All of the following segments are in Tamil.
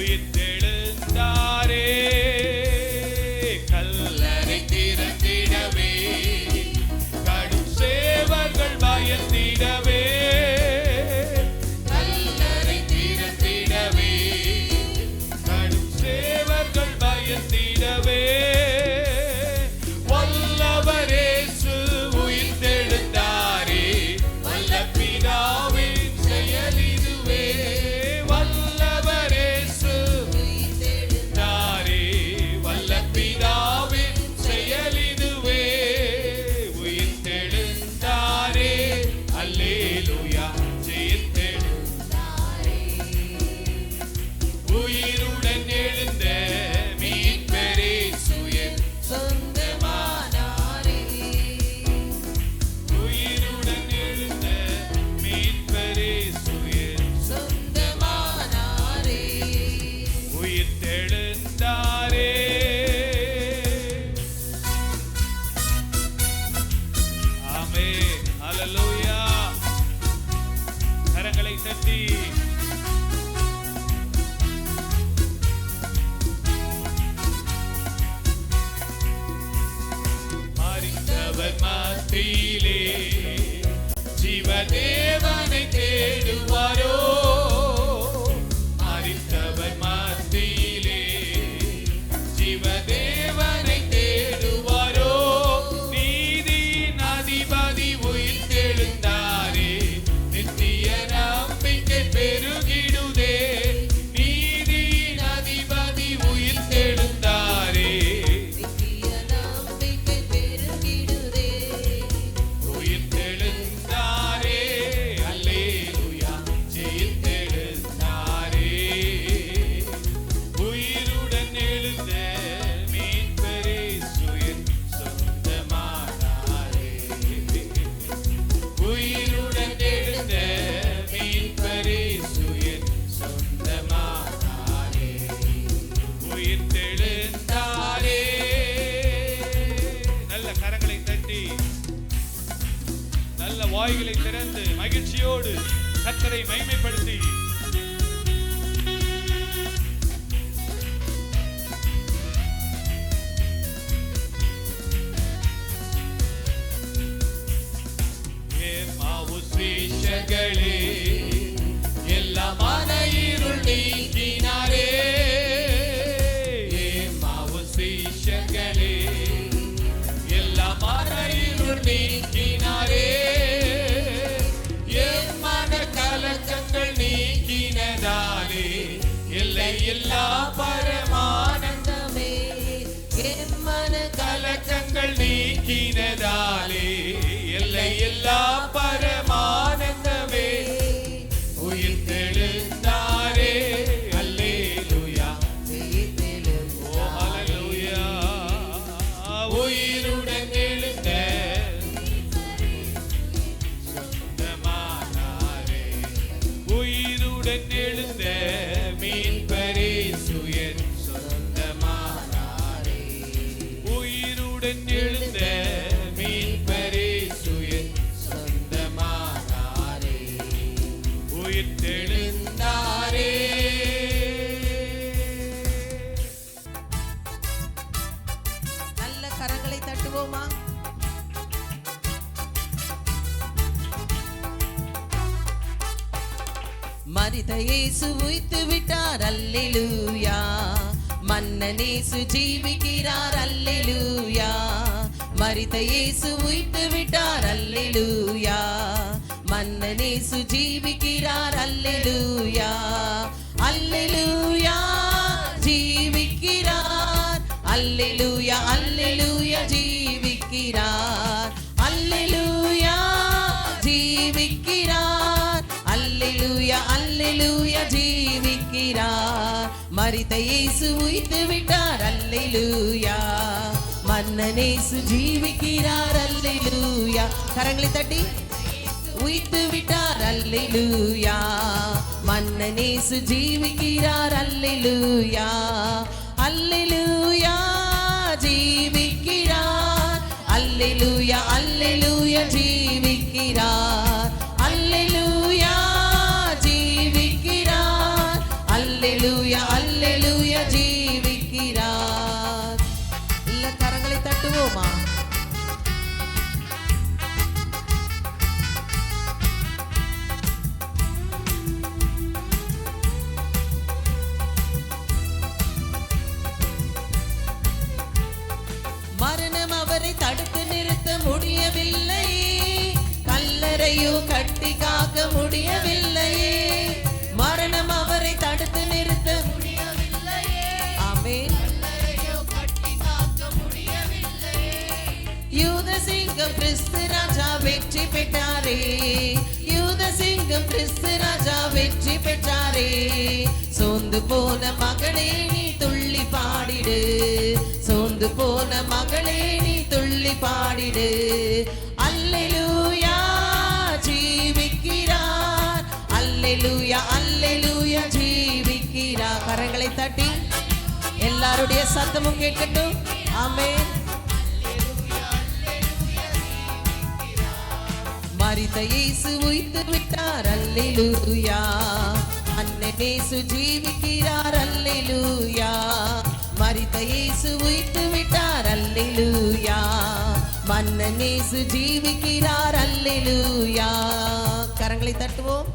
உயிர்த்தெழுந்தாரே, கல்லறை திறந்திடவே, கடும் சேவர்கள் பயந்திடவே, கல்லறை திறந்திடவே, கடும் சேவர்கள் பயந்திடவே, வல்லவர் இயேசு உயிர்த்தெழுந்தாரே, வல்ல பிதாவின் செயல் இதுவே, வல்லவர் இயேசு உயிர்த்தெழுந்தாரே, வல்ல பிதாவின் செயல் இதுவே, உயிர்த்தெழுந்தாரே, அல்லேலூயா, ஜெயித்தெழுந்தாரே, உயிருடன் எழுந்த மீட்பரே சுயன் சொந்தமானாரே, உயிருடன் எழுந்த மீட்பரே சுயன் சொந்தமானாரே, உயிர்த்தெழுந்தாரே. ஆமென், அல்லேலூயா. கரங்களை தட்டி மரித்தவர் மத்தியிலே ஜீவதேவனை தேடுவாரோ, மரித்தவர் மத்தியிலே ஜீவதேவனை தேடுவாரோ, நீதியின் அதிபதி உயிர்த்தெழுந்தாரே, நித்திய நம்பிக்கை பெருகிடுதே, நீதியின் அதிபதி உயிர்த்தெழுந்தாரே, நித்திய நம்பிக்கை பெருகிடுதே, உயிர்த்தெழுந்தாரே, அல்லேலூயா, ஜெயித்தெழுந்தாரே, உயிருடன் எழுந்த மீட்பரே சுயன் சொந்தமானாரே, உயிருடன் எழுந்த மீட்பரே சுயன் சொந்தமானாரே, உயிர்த்தெழுந்தாரே. நல்ல கரங்களை தட்டி நல்ல வாய்களை திறந்து மகிழ்ச்சியோடு கர்த்தரை மகிமைப்படுத்தி எம்மாவுஸ் சீஷர்களே, எல்லா மன இருள் நீக்கினாரே, எம்மாவுஸ் சீஷர்களே, எல்லா மன இருள் நீக்கினாரே, எம் மன கலக்கங்கள் நீக்கினதாலே, எல்லை எல்லா பரமானந்தமே, என் மன கலக்கங்கள் நீக்கினதாலே, எல்லை எல்லா பரமானந்தமே, உயிர்த்தெழுந்தாரே, அல்லேலூயா, ஜெயித்தெழுந்தாரே, ஓ அல்லேலூயா, உயிருடன் எழுந்த சொந்தமானாரே, உயிருடன் எழுந்த மீட்பரே சுயன் சொந்தமானாரே, உயிருடன் எழுந்த மீட்பரே சுயன் சொந்தமானாரே, உயிர்த்தெழுந்தாரே. நல்ல கரங்களை தட்டுவோமா? மரித்த இயேசு உயிர்த்து விட்டார், அல்லேலூயா, மன்னன் இயேசு ஜீவிக்கிறார், அல்லேலூயா, மரித்த இயேசு உயிர்த்து விட்டார், அல்லேலூயா, மன்னன் இயேசு ஜீவிக்கிறார், அல்லேலூயா, அல்லேலூயா, ஜீவிக்கிறார், அல்லேலூயா, அல்லேலூயா, ஜீவிக்கிறார், அல்லேலூயா, ஜீவிக்கிறார், அல்லேலூயா, அல்லேலூயா, ஜீவிக்கிறார், மரித்த இயேசு உயிர்த்து விட்டார், அல்லேலூயா, மன்னன் இயேசு ஜீவிக்கிறார், அல்லேலூயா. கரங்களை தட்டி உயிர்த்து விட்டார், அல்லேலூயா, மன்னன் இயேசு ஜீவிக்கிறார், அல்லேலூயா, அல்லேலூயா, ஜீவிக்கிறார், அல்லேலூயா, அல்லேலூயா, ஜீவிக்கிறார், அல்லேலூயா, ஜீவிக்கிறார், அல்லேலூயா, அல்லேலூயா அல்லேலூயா ஜீவிக்கிறார். இல்ல கரங்களை தட்டுவோமா? மரணம் அவரை தடுத்து நிறுத்த முடியவில்லை, கல்லறையோ கட்டி காக்க முடியவில்லையே. மரணம் அவரை தடுத்து நிறுத்த முடியவில்லையே. ஆமென். கல்லறையோ கட்டி காக்க முடியவில்லையே. யூத சிங்கம் கிறிஸ்து ராஜா வெற்றி பெற்றாரே, யூத சிங்கம் கிறிஸ்து ராஜா வெற்றி பெற்றாரே. சோர்ந்து போன மகளே நீ துள்ளி பாடிடு, சோர்ந்து போன மகளே நீ துள்ளி பாடிடு. அல்லேலூயா ஜீவிக்கிறார், அல்லேலூயா அல்லேலூயா ஜீவிக்கிறார். கரங்களை தட்டி எல்லாருடைய சத்தமும் கேட்கட்டும். ஆமென். மரித்த இயேசு உயிர்த்து விட்டார், அல்லேலூயா. அண்ணன் இயேசு ஜீவிக்கிறார், அல்லேலூயா. மரித்த இயேசு உயிர்த்து விட்டார், அல்லேலூயா. மன்னன் இயேசு ஜீவிக்கிறார், அல்லேலூயா. கரங்களை தட்டுவோம்.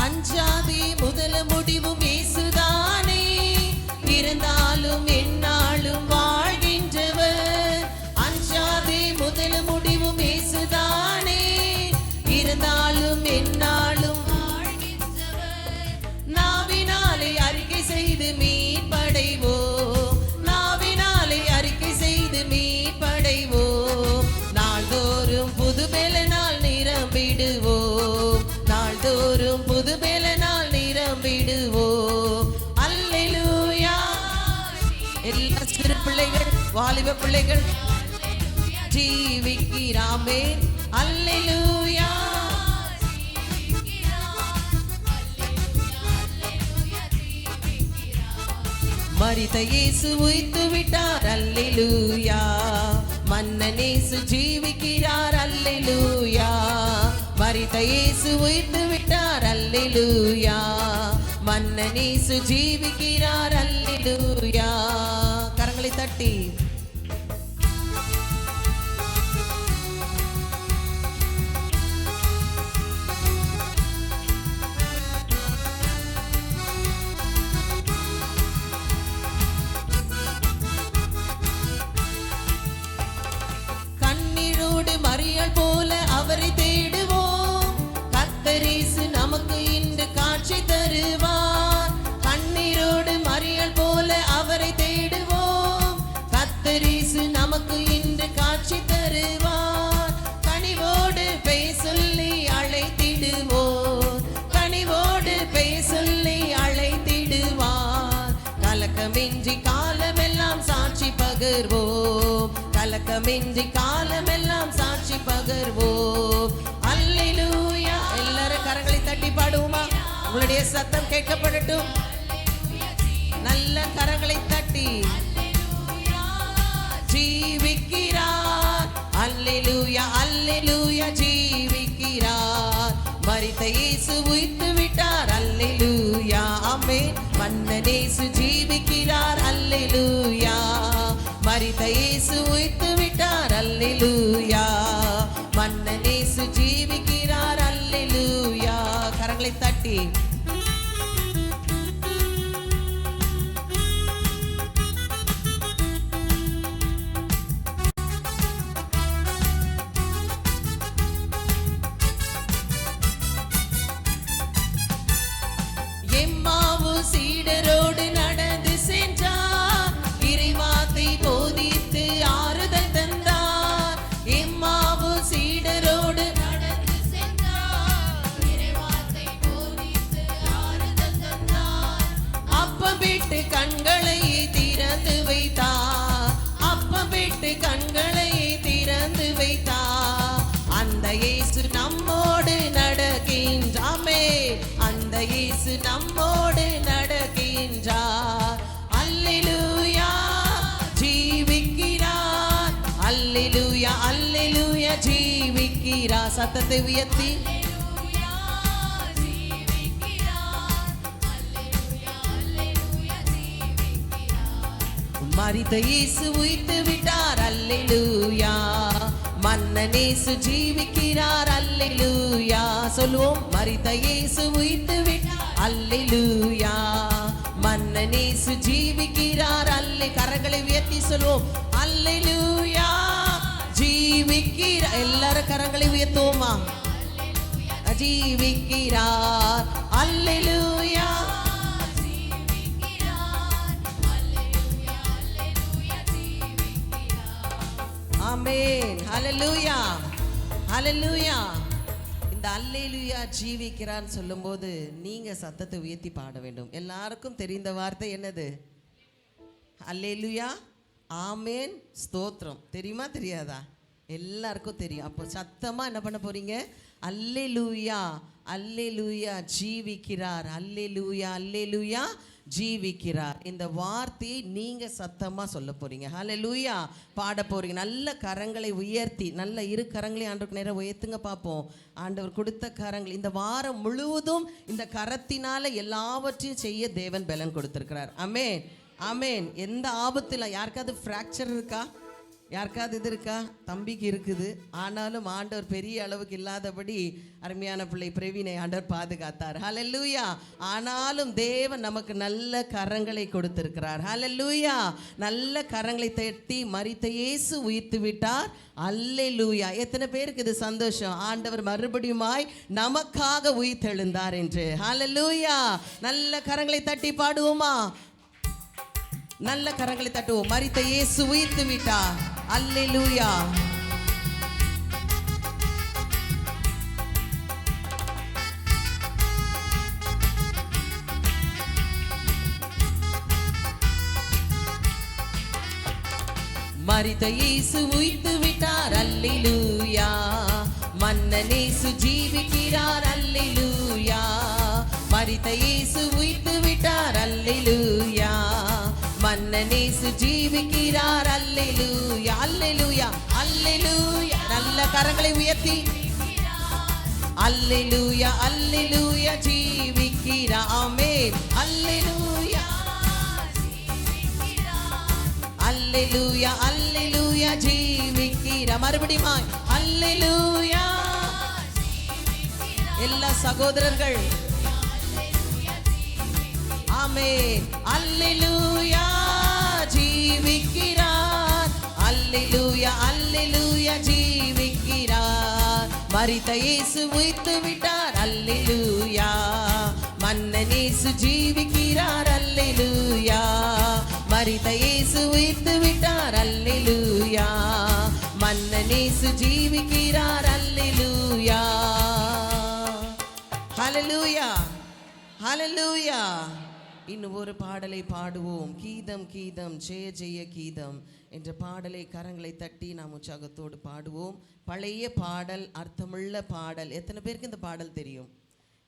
அஞ்சாதே முதல முடிவும் இயேசுதானே, இருந்தாலும் என்னாலும் வாழ்கின்றவர். அஞ்சாதே முதல முடிவும் இயேசுதானே, இருந்தாலும் என்னாலும் வாழ்கின்றவர். நாவினாலே அறிக்கை செய்து மீட்படைவோம், நாவினாலே அறிக்கை செய்து மீட்படைவோம். நாள்தோறும் புது பெலனால் நிரம்பிடுவோம், நாள்தோறும் புது பெலனால் நிரம்பிடுவோம். அல்லேலூயா. எல்லா சிறு பிள்ளைகள் வாலிப பிள்ளைகள் ஜீவிக்கிறாமே. அல்லேலூயா. மரித்த இயேசு உயிர்த்து விட்டார், அல்லேலூயா. மன்னன் இயேசு ஜீவிக்கிறார், அல்லேலூயா. மரித்த இயேசு உயிர்த்து விட்டார், அல்லேலூயா. மன்னன் இயேசு ஜீவிக்கிறார், அல்லேலூயா. கரங்களை தட்டி கண்ணீரோடு மரியாள் போல அவரை தேடுவோம். கர்த்தர் இயேசு நமக்கு இன்று காட்சி தருவார். கண்ணீரோடு மரியாள் போல அவரை தேடுவோம். கர்த்தர் இயேசு நமக்கு இன்று காட்சி தருவார். கனிவோடு பெயர் சொல்லி அழைத்திடுவோம், கனிவோடு பெயர் சொல்லி அழைத்திடுவார். கலக்கமின்றி காலமெல்லாம் சாட்சி பகர்வோம், கலக்கமின்றி காலமெல்லாம் சாட்சி பகர்வோம். அல்லேலூயா. எல்லாரும் கரங்களை தட்டி பாடுவோமா? உங்களுடைய சத்தம் கேட்கப்படட்டும். நல்ல கரங்களை தட்டி ஜீவிக்கிறார், அல்லேலூயா அல்லேலூயா ஜீவிக்கிறார். மரித்த இயேசு உயிர்த்து விட்டார், அல்லேலூயா. ஆமென். மன்னன் இயேசு ஜீவிக்கிறார், அல்லேலூயா. மரித்த இயேசு உயிர்த்து விட்டார், அல்லேலூயா. மன்னன் இயேசு ஜீவிக்கிறார், அல்லேலூயா. கரங்களை தட்டி எம்மாவு சீடரோடு நடந்து சென்றார், இறைவார்த்தை போதித்து ஆறுதல் தந்தார். எம்மாவு சீடரோடு நடந்து சென்றார், இறைவார்த்தை போதித்து ஆறுதல் தந்தார். அப்பம் விட்டு கண்களை திறந்து வைத்தார், அப்பம் விட்டு கண்களை திறந்து வைத்தார். அந்த இயேசு நம்மோடு நடக்கின்றாமே, அந்த இயேசு நம்மோடு நடக்கின்றார். அல்லேலூயா ஜீவிக்கிறார். அல்லேலூயா அல்லேலூயா ஜீவிக்கிறார். சத்தத்தை உயர்த்தி மரித்த இயேசு உயிர்த்து விட்டார். அல்லேலூயா மன்னன் இயேசு ஜீவிக்கிறார். அல்லேலூயா சொல்லுவோம். மரித்த இயேசு உயிர்த்து விட்டார். அல்லேலூயா மன்னன் இயேசு ஜீவிக்கிறார். கரங்களை உயர்த்தி சொல்லுவோம். அல்லேலூயா ஜீவிக்கிறார். எல்லாரும் கரங்களை உயர்த்துவோமா? ஜீவிக்கிறார். அல்லேலூயா ஆமென். ஹல்லேலூயா ஹல்லேலூயா. இந்த அல்லேலூயா ஜீவிக்கிறான்னு சொல்லும்போது நீங்க சத்தத்தை உயர்த்தி பாட வேண்டும். எல்லாருக்கும் தெரிந்த வார்த்தை என்னது? அல்லேலூயா ஆமென் ஸ்தோத்திரம். தெரியுமா தெரியாதா? எல்லாருக்கும் தெரியும். அப்போ சத்தமா என்ன பண்ண போறீங்க? அல்லேலூயா அல்லேலூயா ஜீவிக்கிறார். அல்லேலூயா அல்லேலூயா ஜீவிக்கிறார். இந்த வார்த்தையை நீங்க சத்தமா சொல்ல போறீங்க. ஹல்லேலூயா பாட போறீங்க. நல்ல கரங்களை உயர்த்தி, நல்ல இரு கரங்களை ஆண்டவருக்கு நேரா உயர்த்துங்க பார்ப்போம். ஆண்டவர் கொடுத்த கரங்கள் இந்த வாரம் முழுவதும் இந்த கரத்தினால எல்லாவற்றையும் செய்ய தேவன் பலன் கொடுத்திருக்கிறார். ஆமென் ஆமென். எந்த ஆபத்துல யாருக்காவது ஃப்ராக்சர் இருக்கா? யாருக்காவது இது இருக்கா? தம்பிக்கு இருக்குது. ஆனாலும் ஆண்டவர் பெரிய அளவுக்கு இல்லாதபடி அருமையான பிள்ளை பிரவீனை ஆண்டவர் பாதுகாத்தார். ஹல்லேலூயா. ஆனாலும் தேவன் நமக்கு நல்ல கரங்களை கொடுத்திருக்கிறார். ஹல்லேலூயா. நல்ல கரங்களை தட்டி மரித்த இயேசு உயிர்த்து விட்டார். அல்லேலூயா. எத்தனை பேருக்கு இது சந்தோஷம்? ஆண்டவர் மறுபடியுமாய் நமக்காக உயிர்த்தெழுந்தார் என்று. ஹல்லேலூயா. நல்ல கரங்களை தட்டி பாடுவோமா? நல்ல கரங்களை தட்டுவோம். மரித்த இயேசு உயிர்த்து விட்டார். அல்லேலூயா. மரித்த இயேசு உயிர்த்து விட்டார். அல்லேலூயா மன்னன் இயேசு ஜீவிக்கிறார். அல்லேலூயா மரித்த இயேசு உயிர்த்து விட்டார். அல்லேலூயா மன்னன் இயேசு ஜீவிக்கிறார். அல்லேலூயா அல்லேலூயா அல்லேலூயா. நல்ல கரங்களை உயர்த்தி அல்லேலூயா அல்லேலூயா ஜீவிக்கிறார். ஆமென். அல்லேலூயா அல்லேலூயா அல்லேலூயா ஜீவிக்கிறார். மறுபடியும் அல்லேலூயா. எல்லா சகோதரர்கள் ஆமென். அல்லேலூயா ஜீவிக்கிறார். அல்லேலூயா அல்லேலூயா ஜீவிக்கிறார். மரித்த இயேசு உயிர்த்து விட்டார். அல்லேலூயா மன்னன் இயேசு ஜீவிக்கிறார். அல்லேலூயா மரித்த இயேசு உயிர்த்து விட்டார். அல்லேலூயா மன்னன் இயேசு ஜீவிக்கிறார். அல்லேலூயா ஹல்லேலூயா ஹல்லேலூயா. இன்னும் ஒரு பாடலை பாடுவோம். கீதம் கீதம் ஜெய ஜெய கீதம் என்ற பாடலை கரங்களை தட்டி நாம் உற்சாகத்தோடு பாடுவோம். பழைய பாடல், அர்த்தமுள்ள பாடல். எத்தனை பேருக்கு இந்த பாடல் தெரியும்?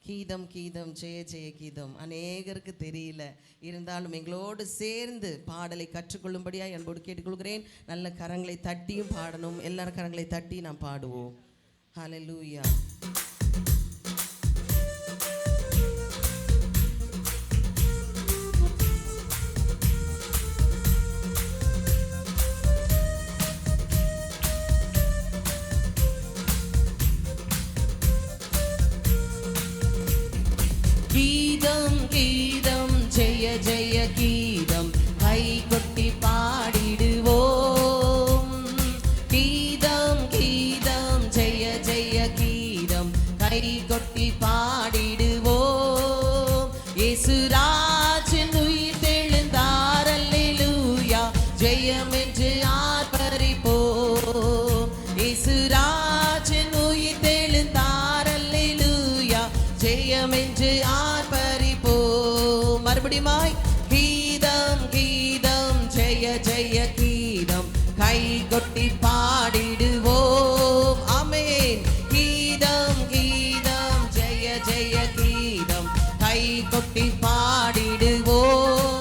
கீதம் கீதம் ஜெய ஜெய கீதம். அநேகருக்கு தெரியல. இருந்தாலும் எங்களோடு சேர்ந்து பாடலை கற்றுக்கொள்ளும்படியாக என்போடு கேட்டுக்கொள்கிறேன். நல்ல கரங்களை தட்டியும் பாடணும். எல்லாரும் கரங்களை தட்டி நாம் பாடுவோம். ஹல்லேலூயா. கீதம் கீதம் ஜெய ஜெய கீதம் கை கொட்டி பாடிடுவோம். கீதம் கீதம் ஜெய ஜெய கீதம் கை கொட்டி பாடிடுவோம். இயேசுராஜன் உயிர்த்தெழுந்தார். அல்லேலூயா ஜெயம் என்று ஆர்ப்பரிப்போம். இயேசுராஜன் உயிர்த்தெழுந்தார். அல்லேலூயா ஜெயம் என்று ஆர்ப்பரிப்போம். மறுபடியுமாய் கீதம் கீதம் ஜெய ஜெய கீதம் கை கொட்டி பாடிடுவோம். ஆமென். கீதம் கீதம் ஜெய ஜெய கீதம் கை பாடிடுவோம்.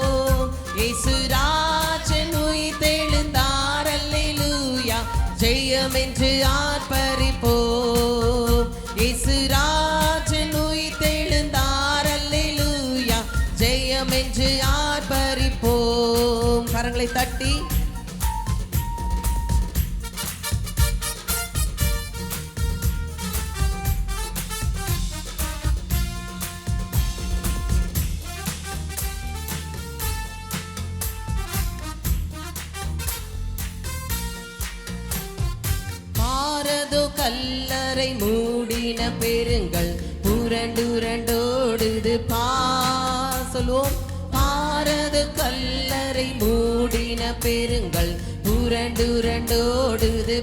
இயேசுராஜன் உயிர்த்தெழுந்தார் அல்லேலூயா, ஜெயம் என்று ஆர்ப்பரிப்போம். இயேசுராஜன் உயிர்த்தெழுந்தார் அல்லேலூயா, ஜெயம் என்று ஆர்ப்பரிப்போம். கரங்களை தட்டி கல்லறை மூடின பெருங்கள் புரண்டுரண்டோடுது சொல்லுவோம். பாரது கல்லறை மூடின பெருங்கள் புரண்டுரண்டோடுது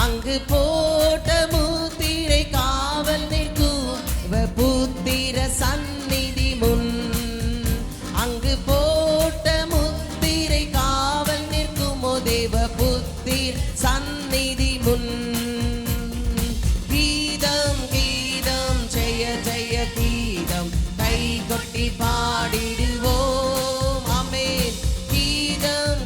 அங்கு போட்ட முத்திரை காவல் நிற்கும் புத்திர சந்நிதி முன். அங்கு போட்ட முத்திரை காவல் நிற்கும் தேவ புத்திர சந்நிதி முன். கீதம் கீதம் ஜெய ஜெய கீதம் கை கொட்டி பாடிடுவோம். ஆமென். கீதம்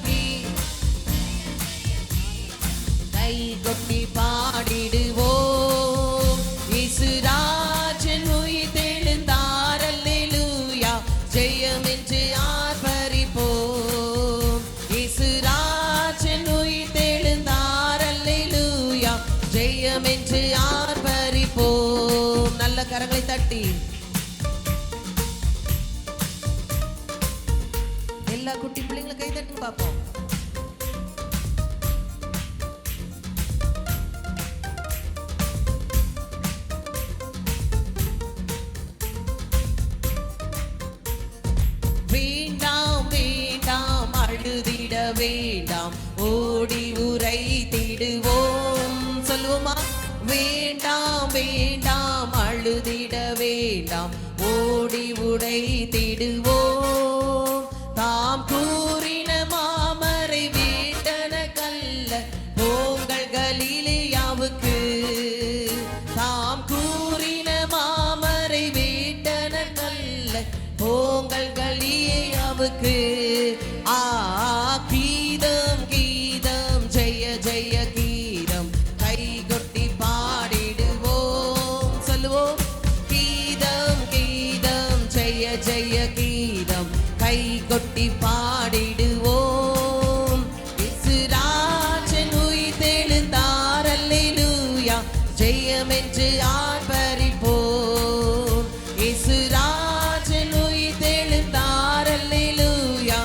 கை கொட்டி பாடிடுவோம். இயேசுராஜன் உயிர்த்தெழுந்தார் அல்லேலூயா, ஜெயம் என்று ஆர்ப்பரிப்போம். இயேசுராஜன் உயிர்த்தெழுந்தார் அல்லேலூயா, ஜெயம் என்று ஆர்ப்பரிப்போம். நல்ல கரங்களை தட்டி எல்லா குட்டி பிள்ளைங்களை கை தட்டி பார்ப்போம். வேண்டாம் வேண்டாம் அழுதிட வேண்டாம், ஓடி உரைத்திடுவோம். சொல்லுவோமா? வேண்டாம் வேண்டாம் அழுதிட வேண்டாம், ஓடி உடைத்திடுவோம். தாம் கூறின மாமரை வீட்டன கல்ல போங்கள் கலிலேயாவுக்கு. தாம் கூறின மாமரை வீட்டன கல்ல போங்கள் கலிலேயாவுக்கு. கீதம் கீதம் ஜெய ஜெய கீதம் கை கொட்டி பாடிடுவோம். சொல்லுவோம். கீதம் கீதம் ஜெய ஜெய கீதம் கை கொட்டி பாடிடுவோம். இயேசுராஜன் உயிர்த்தெழுந்தார் அல்லேலூயா, ஜெயம் என்று ஆர்ப்பரிப்போம். இயேசுராஜன் உயிர்த்தெழுந்தார் அல்லேலூயா.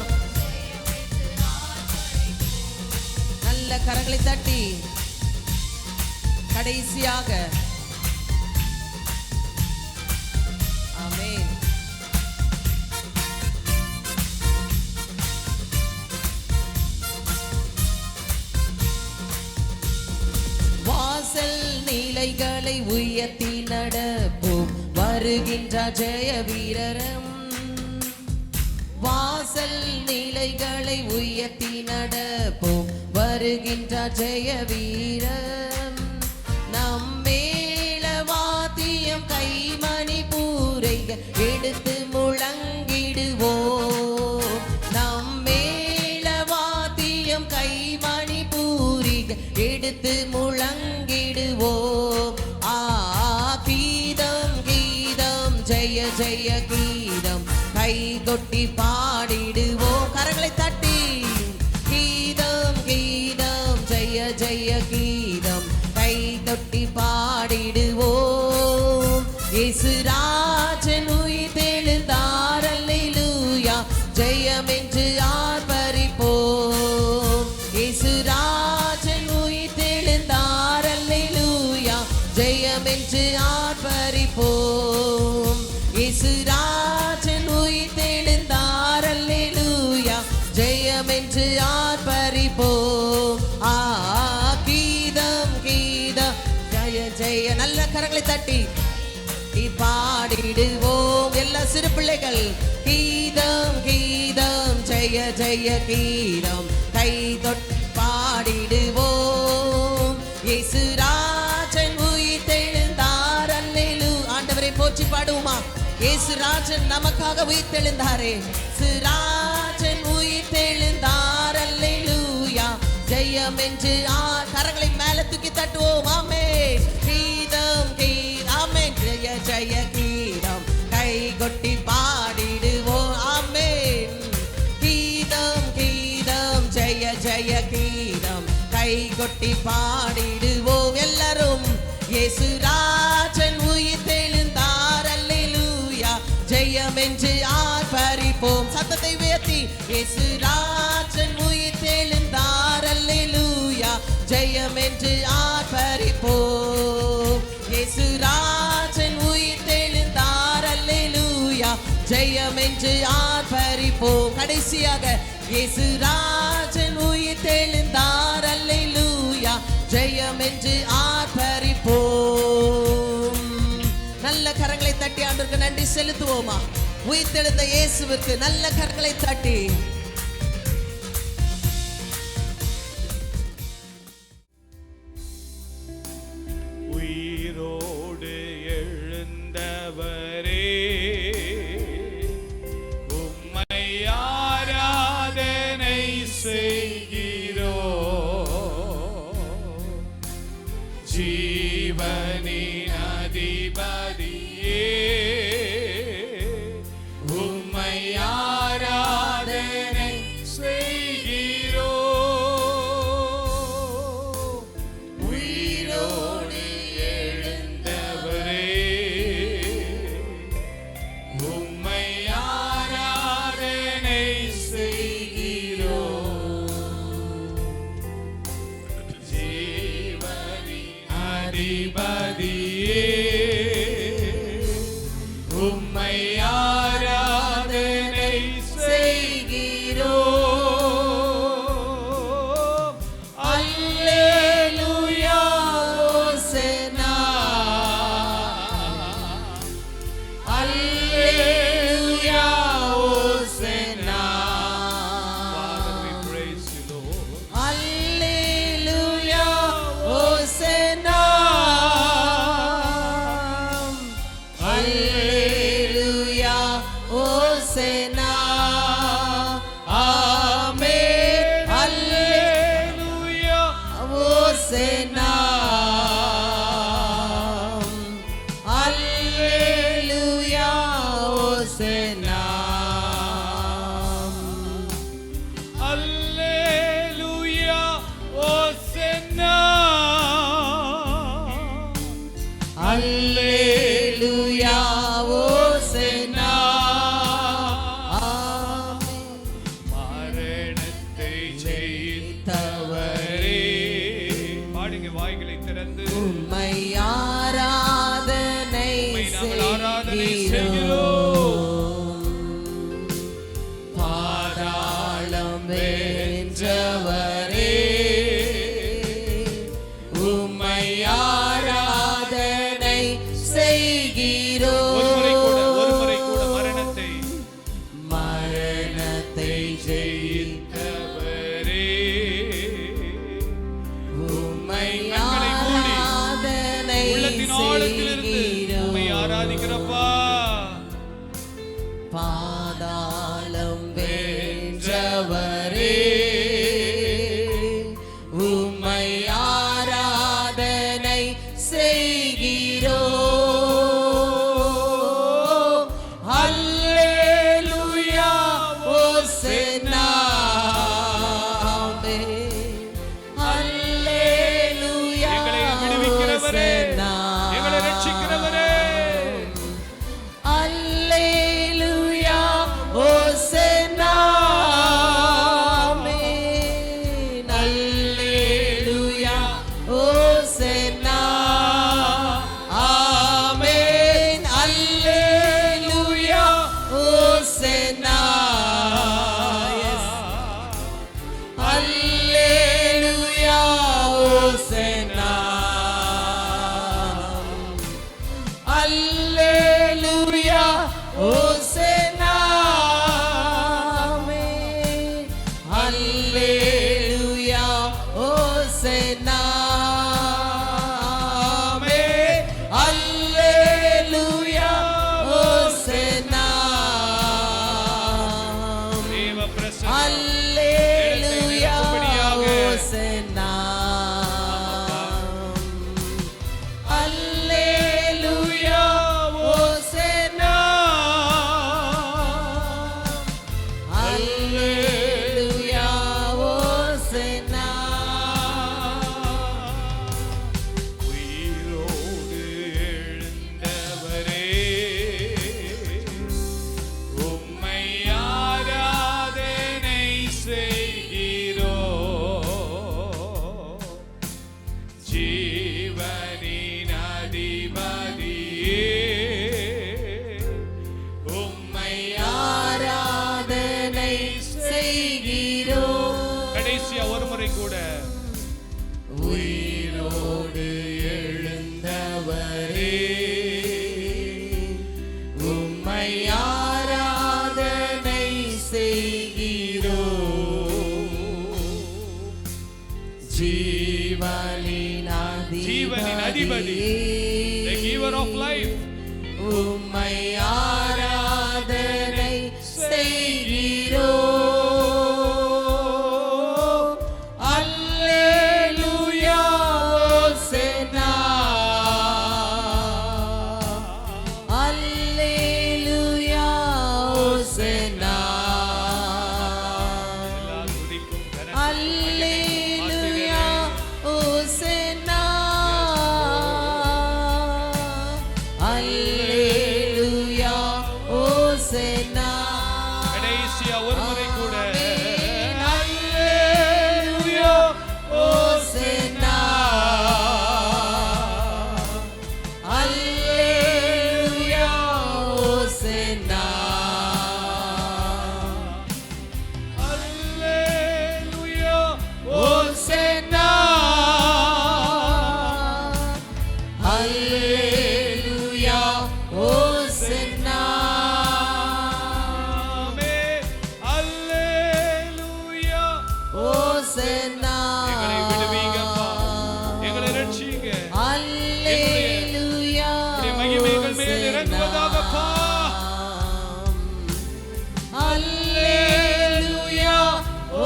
நல்ல கரங்களை தட்டி கடைசியாக ஆமென். வாசல் நிலைகளை உயர்த்தி நடப்போம், வருகின்ற ஜெய வீரரம். வாசல் நிலைகளை உயர்த்தி நடப்போம், வருகின்ற ஜெய வீரம். நம் மேல வாத்தியம் கைமணி பூரைக எடுத்து முழங்கிடுவோம். நம் மேல வாத்தியம் கைமணி பூரிக எடுத்து முழங்கிடுவோம். கீதம் கீதம் ஜெய ஜெய கீதம் கை கொட்டி பாடிடுவோம். கரங்களை தட்டி கீதம் கீதம் ஜெய ஜெய கீதம் கை கொட்டி பாடிடுவோம். இயேசுராஜன் உயிர்த்தெழுந்தார் அல்லேலூயா, ஜெயம் என்று ஆர்ப்பரிப்போம். இயேசுராஜன் உயிர்த்தெழுந்தார் அல்லேலூயா, ஜெயம் என்று ஆர்ப்பரிப்போம். இயேசுராஜன் உயிர்த்தெழுந்தார் அல்லேலூயா, ஜெயம் என்று ஆர்ப்பரிப்போம். கீதம் கீதம் ஜெய ஜெய. நல்ல கரங்களை தட்டி பாடிடுவோம். எல்லா சிறு பிள்ளைகள் கீதம் கீதம் ஜெய ஜெய கீதம் கை தொட்டு பாடிடுவோம். இயேசுராஜன் உயிர்த்தெழுந்தார் அல்லேலூயா. ஆண்டவரை போற்றி பாடுவோமா? இயேசுராஜன் நமக்காக உயிர்த்தெழுந்தாரே. இயேசுராஜன் உயிர்த்தெழுந்தார். அல்லேலூயா. ஜெயம் என்று கரங்களை மேல தூக்கி தட்டுவோம். ஆமென். கீதம் ஆமென். ஜெய ஜெய கீதம் கை கொட்டி பாடிடுவோம். ஆமென். கீதம் ஜெய ஜெய கீதம் கை கொட்டி பாடிடுவோம். எல்லாரும் இயேசுராஜன் உயிர்த்தெழுந்தார். அல்லேலூயா. ஜெயம் என்று ஆர்ப்பரிப்போம். சத்தத்தை உயர்த்தி இயேசுராஜன் உயிர்த்தெழுந்தார். அல்லேலூயா. ஜெயம் என்று ஆர்ப்பரிப்போம். இயேசுராஜன் உயிர்த்தெழுந்தார். அல்லேலூயா. ஜெயம் என்று ஆர்ப்பரிப்போம். கடைசியாக இயேசுராஜன் உயிர்த்தெழுந்தார். அல்லேலூயா. ஜெயம் என்று ஆர்ப்பரிப்போம். நல்ல கரங்களை தட்டி ஆண்டவருக்கு நன்றி செலுத்துவோமா? உயிர்த்தெழுந்த இயேசுவுக்கு நல்ல கரங்களை தட்டி. உயிரோடு எழுந்தவரே, உம்மை ஆராதனை செய்கிறோம். ஜீவனின் அதிபதியே, உம்மை ஆராதனை செய்கிறோம். உயிரோடு எழுந்தவரே, உம்மை ஆராதனை செய்கிறோம். ஜீவனின் அதிபதியே, உம்மை ஆராதனை செய்கிறோம். அல்லேலூயா. ஓசன்னா. அல்லேலூயா. ஓசன்னா. Father, we praise you, Lord. அல்லேலூயா. ஓசன்னா. அல்லேலூயா. ஓசன்னா. ஆமென். Hallelujah. ஓசன்னா. அல்லேலூயா. ஓசன்னா. Hallelujah. Hosanna. அல்லேலூயா. ஓசன்னா. ஆமென். மரணத்தை ஜெயித்தவரே, பாடுங்க வாய்களை திறந்து. உம்மை ஆராதனை உம்மை நாங்கள் ஆராதனை செய்கிறோம். பாதாளம் வென்றவரே, உம்மை ஆராதனை செய்கிறோம். ஒரு முறை கூட மரணத்தை ஜெயித்தவரே, உம்மை கண்களை மூடி ஆராதனை உள்ளத்தின் ஆழத்திலிருந்து உம்மை செய்கிறோம். ஆராதிக்கிறப்பா. பாதாளம் வென்றவரே, உம்மை ஆராதனை செய்கிறோம். அல்லேலூயா. ஓசன்னா. அல்லேலூயா. எங்களை விடுவிக்கிறவரே, ஓசன்னா. எங்களை ரட்சிக்கிறவரே, அல்லேலூயா. கூட உயிரோடு எழுந்தவரே உம்மை ஆராதனை செய்கிறோம். ஜீவனின் அதிபதி, the giver of life, உம்மை ஆராதனை செய்கிறோம். அல்லேலூயா ஓசன்னா, அல்லேலூயா ஓசன்னா, அல்லேலூயா ஓசன்னா, அல்லேலூயா ஓசன்னா. கடைசியா ஒரு முறை கூட அல்லேலூயா ஓசன்னா, அல்லேலூயா ஓசன்னா, அல்லேலூயா ஓசன்னா, அல்லேலூயா ஓசன்னா. ஆமென். அல்லேலூயா. ஓசன்னா. எங்களை விடுவீங்கப்பா, எங்களை ரட்சிங்க. அல்லேலூயா உம்முடைய மகிமைகள் மேல் இறங்குவதாகப்பா. அல்லேலூயா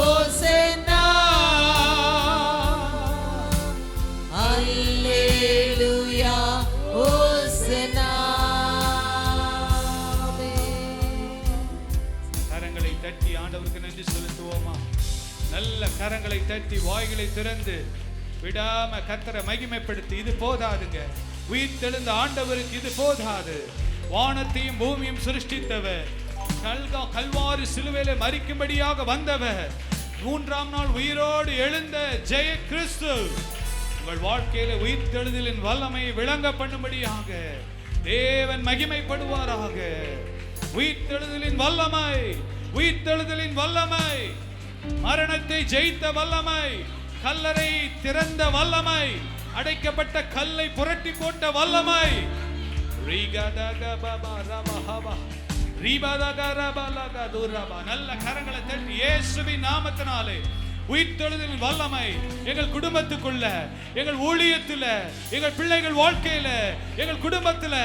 ஓசன்னா, அல்லேலூயா ஓசன்னா. கரங்களை தட்டி ஆண்டவருக்கு நன்றி செலுத்துவோமா? நல்ல கரங்களை தட்டி வாய்களை திறந்து விடாம கர்த்தரை மகிமைப்படுத்தி. இது போதாதுங்க, உயிர் தெழுந்த ஆண்டவருக்கு இது போதாது. வானத்தையும் பூமியும் சிருஷ்டித்தவர், கல்வாரி சிலுவையில மரிக்கும்படியாக வந்தவர், மூன்றாம் நாள் உயிரோடு எழுந்த ஜெய கிறிஸ்து உங்கள் வாழ்க்கையில உயிர் தெழுதலின் வல்லமையை விளங்க பண்ணும்படியாக தேவன் மகிமைப்படுவாராக. உயிர் தெழுதலின் வல்லமை, உயிர் தெழுதலின் வல்லமை, மரணத்தை ஜெயித்த வல்லமை, கல்லறை திறந்த வல்லமை, அடைக்கப்பட்ட கல்லை புரட்டி போட்ட வல்லமை. நல்ல கரங்களை தட்டி இயேசுவின் நாமத்தினாலே உயிர்த்தெழுதலின் வல்லமை எங்கள் குடும்பத்துக்குள்ள, எங்கள் ஊழியத்துல, எங்கள் பிள்ளைகள் வாழ்க்கையில, எங்கள் குடும்பத்துல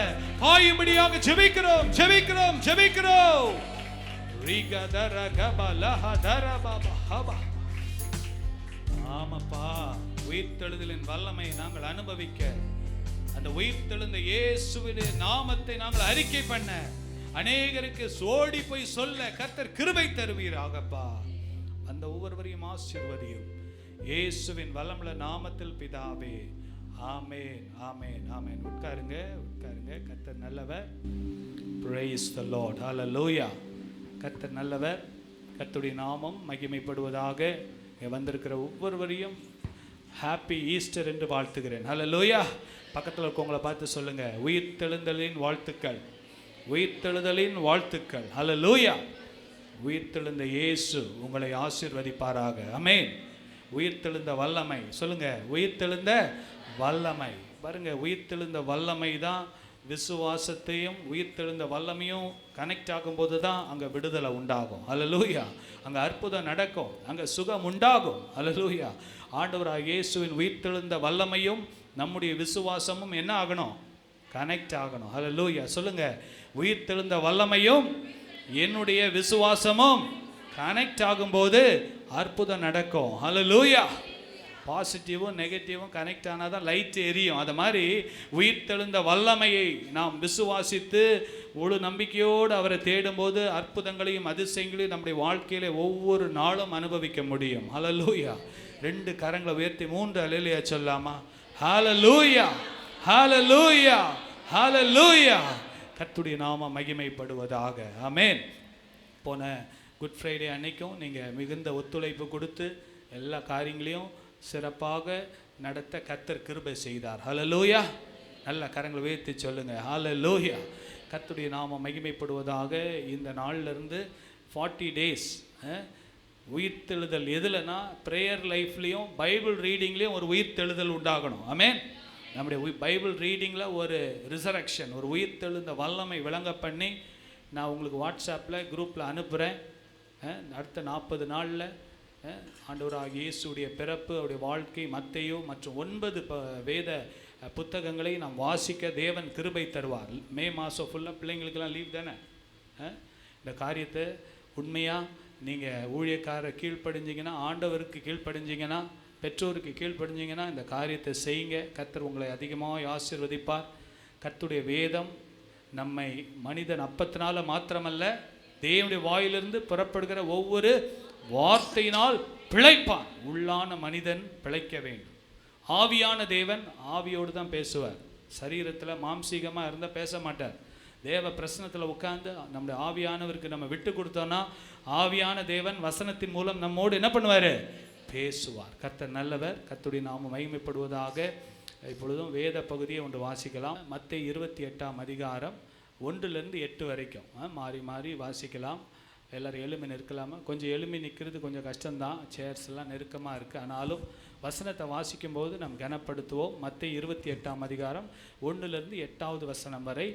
பாயும்படியாக ஜெபிக்கிறோம், ஜெபிக்கிறோம், ஜெபிக்கிறோம். ஆமாப்பா, உயிர்த்தெழுதலின் வல்லமை நாங்கள் அனுபவிக்க, அந்த உயிர்த்தெழுந்த இயேசுவின் நாமத்தை நாங்கள் அறிக்கை பண்ண, அநேகருக்கு சோடி போய் சொல்ல கர்த்தர் கிருபை தருவீராகப்பா. அந்த ஒவ்வொருவரையும் ஆசீர்வதியும் இயேசுவின் வல்லமுள்ள நாமத்தில் பிதாவே. ஆமென், ஆமென், ஆமென். உட்காருங்க, உட்காருங்க. கர்த்தர் நல்லவர். Praise the Lord. Hallelujah. கர்த்தர் நல்லவர். கர்த்தருடைய நாமம் மகிமைப்படுவதாக. வந்திருக்கிற ஒவ்வொருவரையும் ஹாப்பி ஈஸ்டர் என்று வாழ்த்துகிறேன். ஹல்லேலூயா. பக்கத்தில் இருக்கவங்களை பார்த்து சொல்லுங்க, உயிர்த்தெழுதலின் வாழ்த்துக்கள், உயிர்த்தெழுதலின் வாழ்த்துக்கள். ஹல்லேலூயா. உயிர்த்தெழுந்த இயேசு உங்களை ஆசீர்வதிப்பாராக. ஆமென். உயிர்த்தெழுந்த வல்லமை சொல்லுங்க, உயிர்த்தெழுந்த வல்லமை. பாருங்க, உயிர்த்தெழுந்த வல்லமை தான் விசுவாசத்தையும் உயிர்த்தெழுந்த வல்லமையும் கனெக்ட் ஆகும்போது தான் அங்கே விடுதலை உண்டாகும். ஹல்லேலூயா. அங்கே அற்புதம் நடக்கும், அங்கே சுகம் உண்டாகும். ஹல்லேலூயா. ஆண்டவராகிய இயேசுவின் உயிர்த்தெழுந்த வல்லமையும் நம்முடைய விசுவாசமும் என்ன ஆகணும்? கனெக்ட் ஆகணும். ஹல்லேலூயா. சொல்லுங்க, உயிர்த்தெழுந்த வல்லமையும் என்னுடைய விசுவாசமும் கனெக்ட் ஆகும்போது அற்புதம் நடக்கும். ஹல்லேலூயா. பாசிட்டிவும் நெகட்டிவும் கனெக்ட் ஆனால் தான் லைட் எரியும். அது மாதிரி உயிர்த்தெழுந்த வல்லமையை நாம் விசுவாசித்து முழு நம்பிக்கையோடு அவரை தேடும்போது அற்புதங்களையும் அதிசயங்களையும் நம்முடைய வாழ்க்கையில ஒவ்வொரு நாளும் அனுபவிக்க முடியும். ஹல்லேலூயா. 2 கரங்களை உயர்த்தி 3 அல்லேலூயா சொல்லாமா? ஹல்லேலூயா, ஹல்லேலூயா, ஹல்லேலூயா. கர்த்தருடைய நாமம் மகிமைப்படுவதாக. ஆமென். போன குட் ஃப்ரைடே அன்னைக்கும் நீங்கள் மிகுந்த ஒத்துழைப்பு கொடுத்து எல்லா காரியங்களையும் சிறப்பாக நடத்த கர்த்தர் கிருபை செய்தார். ஹல்லேலூயா. நல்ல கரங்களை உயர்த்தி சொல்லுங்க, ஹல்லேலூயா. கர்த்தருடைய நாமம் மகிமைப்படுவதாக. இந்த நாளிலிருந்து 40 days உயிர்த்தெழுதல் எதுலனா ப்ரேயர் லைஃப்லேயும் பைபிள் ரீடிங்லேயும் ஒரு உயிர்த்தெழுதல் உண்டாகணும். ஆமென். நம்முடைய பைபிள் ரீடிங்கில் ஒரு ரிசரக்ஷன், ஒரு உயிர்த்தெழுந்த வல்லமை விளங்க பண்ணி நான் உங்களுக்கு வாட்ஸ்அப்பில் குரூப்பில் அனுப்புகிறேன். அடுத்த 40 நாளில் ஆண்டவராகிய இயேசுடைய பிறப்பு, அவருடைய வாழ்க்கை, மத்தேயு மற்றும் 9 வேத புத்தகங்களை நாம் வாசிக்க தேவன் கிருபை தருவார். மே மாதம் ஃபுல்லாக பிள்ளைங்களுக்கெல்லாம் லீவ் தானே. இந்த காரியத்தை உண்மையாக நீங்கள் ஊழியக்காரர் கீழ்ப்படிஞ்சிங்கன்னா, ஆண்டவருக்கு கீழ்ப்படிஞ்சிங்கன்னா, பெற்றோருக்கு கீழ்ப்படிஞ்சிங்கன்னா இந்த காரியத்தை செய்யுங்க. கர்த்தர் உங்களை அதிகமாக ஆசீர்வதிப்பார். கர்த்தருடைய வேதம் நம்மை மனிதன் அப்பத்தினால மாத்திரமல்ல, தேவனுடைய வாயிலிருந்து புறப்படுகிற ஒவ்வொரு வார்த்தையினால் பிழைப்பான். உள்ளான மனிதன் பிழைக்க வேண்டும். ஆவியான தேவன் ஆவியோடு தான் பேசுவார். சரீரத்தில் மாம்சீகமாக இருந்தால் பேச மாட்டார். தேவ பிரசனத்தில் உட்கார்ந்து நம்முடைய ஆவியானவருக்கு நம்ம விட்டு கொடுத்தோன்னா ஆவியான தேவன் வசனத்தின் மூலம் நம்மோடு என்ன பண்ணுவார்? பேசுவார். கர்த்தர் நல்லவர். கர்த்தருடைய நாமம் மகிமைப்படுவதாக. இப்பொழுதும் வேத பகுதியை ஒன்று வாசிக்கலாம். மத்தேயு 28ஆம் அதிகாரம் 1லிருந்து 8 வரைக்கும் மாறி மாறி வாசிக்கலாம். எல்லோரும் எளிமை நிற்கலாமா? கொஞ்சம் எளிமை நிற்கிறது கொஞ்சம் கஷ்டம்தான், சேர்ஸ் எல்லாம் நெருக்கமாக இருக்குது. ஆனாலும் வசனத்தை வாசிக்கும்போது நம்ம கனப்படுத்துவோம். மத்தேயு 28ஆம் அதிகாரம் 1லிருந்து 8வது வசனம் வரை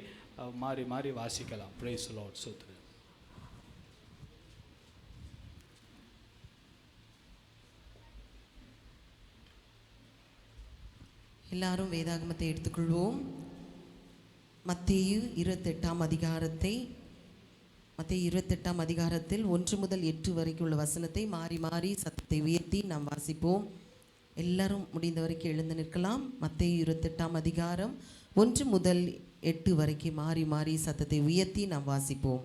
மாறி மாறி வாசிக்கலாம். Praise the Lord. ஸ்தோத்திரம். எல்லாரும் வேதாகமத்தை எடுத்துக்கொள்வோம். மத்தேயு 28ஆம் அதிகாரத்தில் 1 முதல் 8 வரைக்கும் உள்ள வசனத்தை மாறி மாறி சத்தத்தை உயர்த்தி நாம் வாசிப்போம். எல்லாரும் முடிந்த வரைக்கும் எழுந்து நிற்கலாம். மத்தேயு 28ஆம் அதிகாரம் 1 முதல் 8 வரைக்கும் மாறி மாறி சத்தத்தை உயர்த்தி நாம் வாசிப்போம்.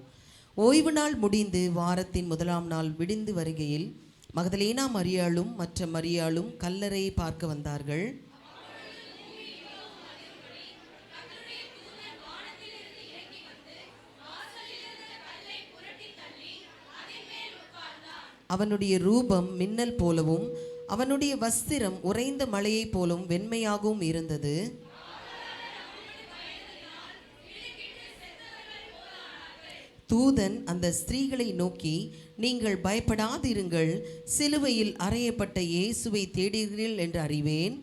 ஓய்வு நாள் முடிந்து வாரத்தின் 1ஆம் நாள் விடிந்து வருகையில் மகதலேனா மரியாளும் மற்ற மரியாளும் கல்லறையை பார்க்க வந்தார்கள். அவனுடைய ரூபம் மின்னல் போலவும் அவனுடைய வஸ்திரம் உறைந்த மழையைப் போலும் வெண்மையாகவும் இருந்தது. தூதன் அந்த ஸ்திரீகளை நோக்கி, நீங்கள் பயப்படாதிருங்கள், சிலுவையில் அறையப்பட்ட இயேசுவை தேடுகிறீர்கள் என்று அறிவேன்.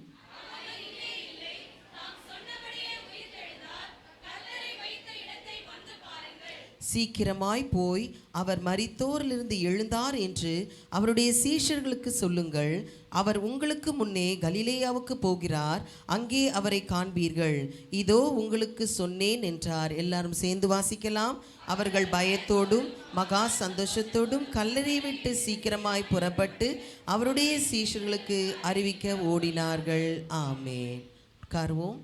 சீக்கிரமாய் போய் அவர் மரித்தோரிலிருந்து எழுந்தார் என்று அவருடைய சீஷர்களுக்கு சொல்லுங்கள். அவர் உங்களுக்கு முன்னே கலிலேயாவுக்கு போகிறார், அங்கே அவரை காண்பீர்கள். இதோ உங்களுக்கு சொன்னேன் என்றார். எல்லாரும் சேர்ந்து வாசிக்கலாம். அவர்கள் பயத்தோடும் மகா சந்தோஷத்தோடும் கல்லறை விட்டு சீக்கிரமாய் புறப்பட்டு அவருடைய சீஷர்களுக்கு அறிவிக்க ஓடினார்கள். ஆமென். உட்காருவோம்.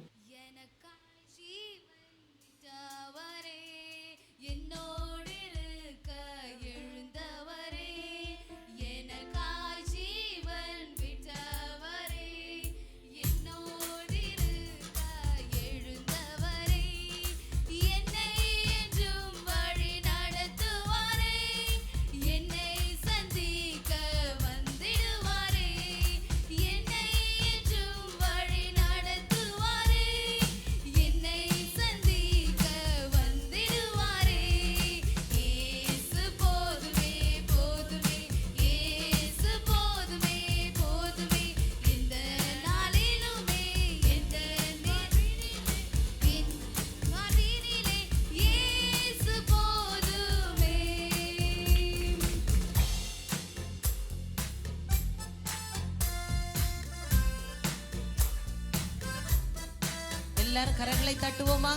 எல்லாரும் கரங்களை தட்டுவோமா?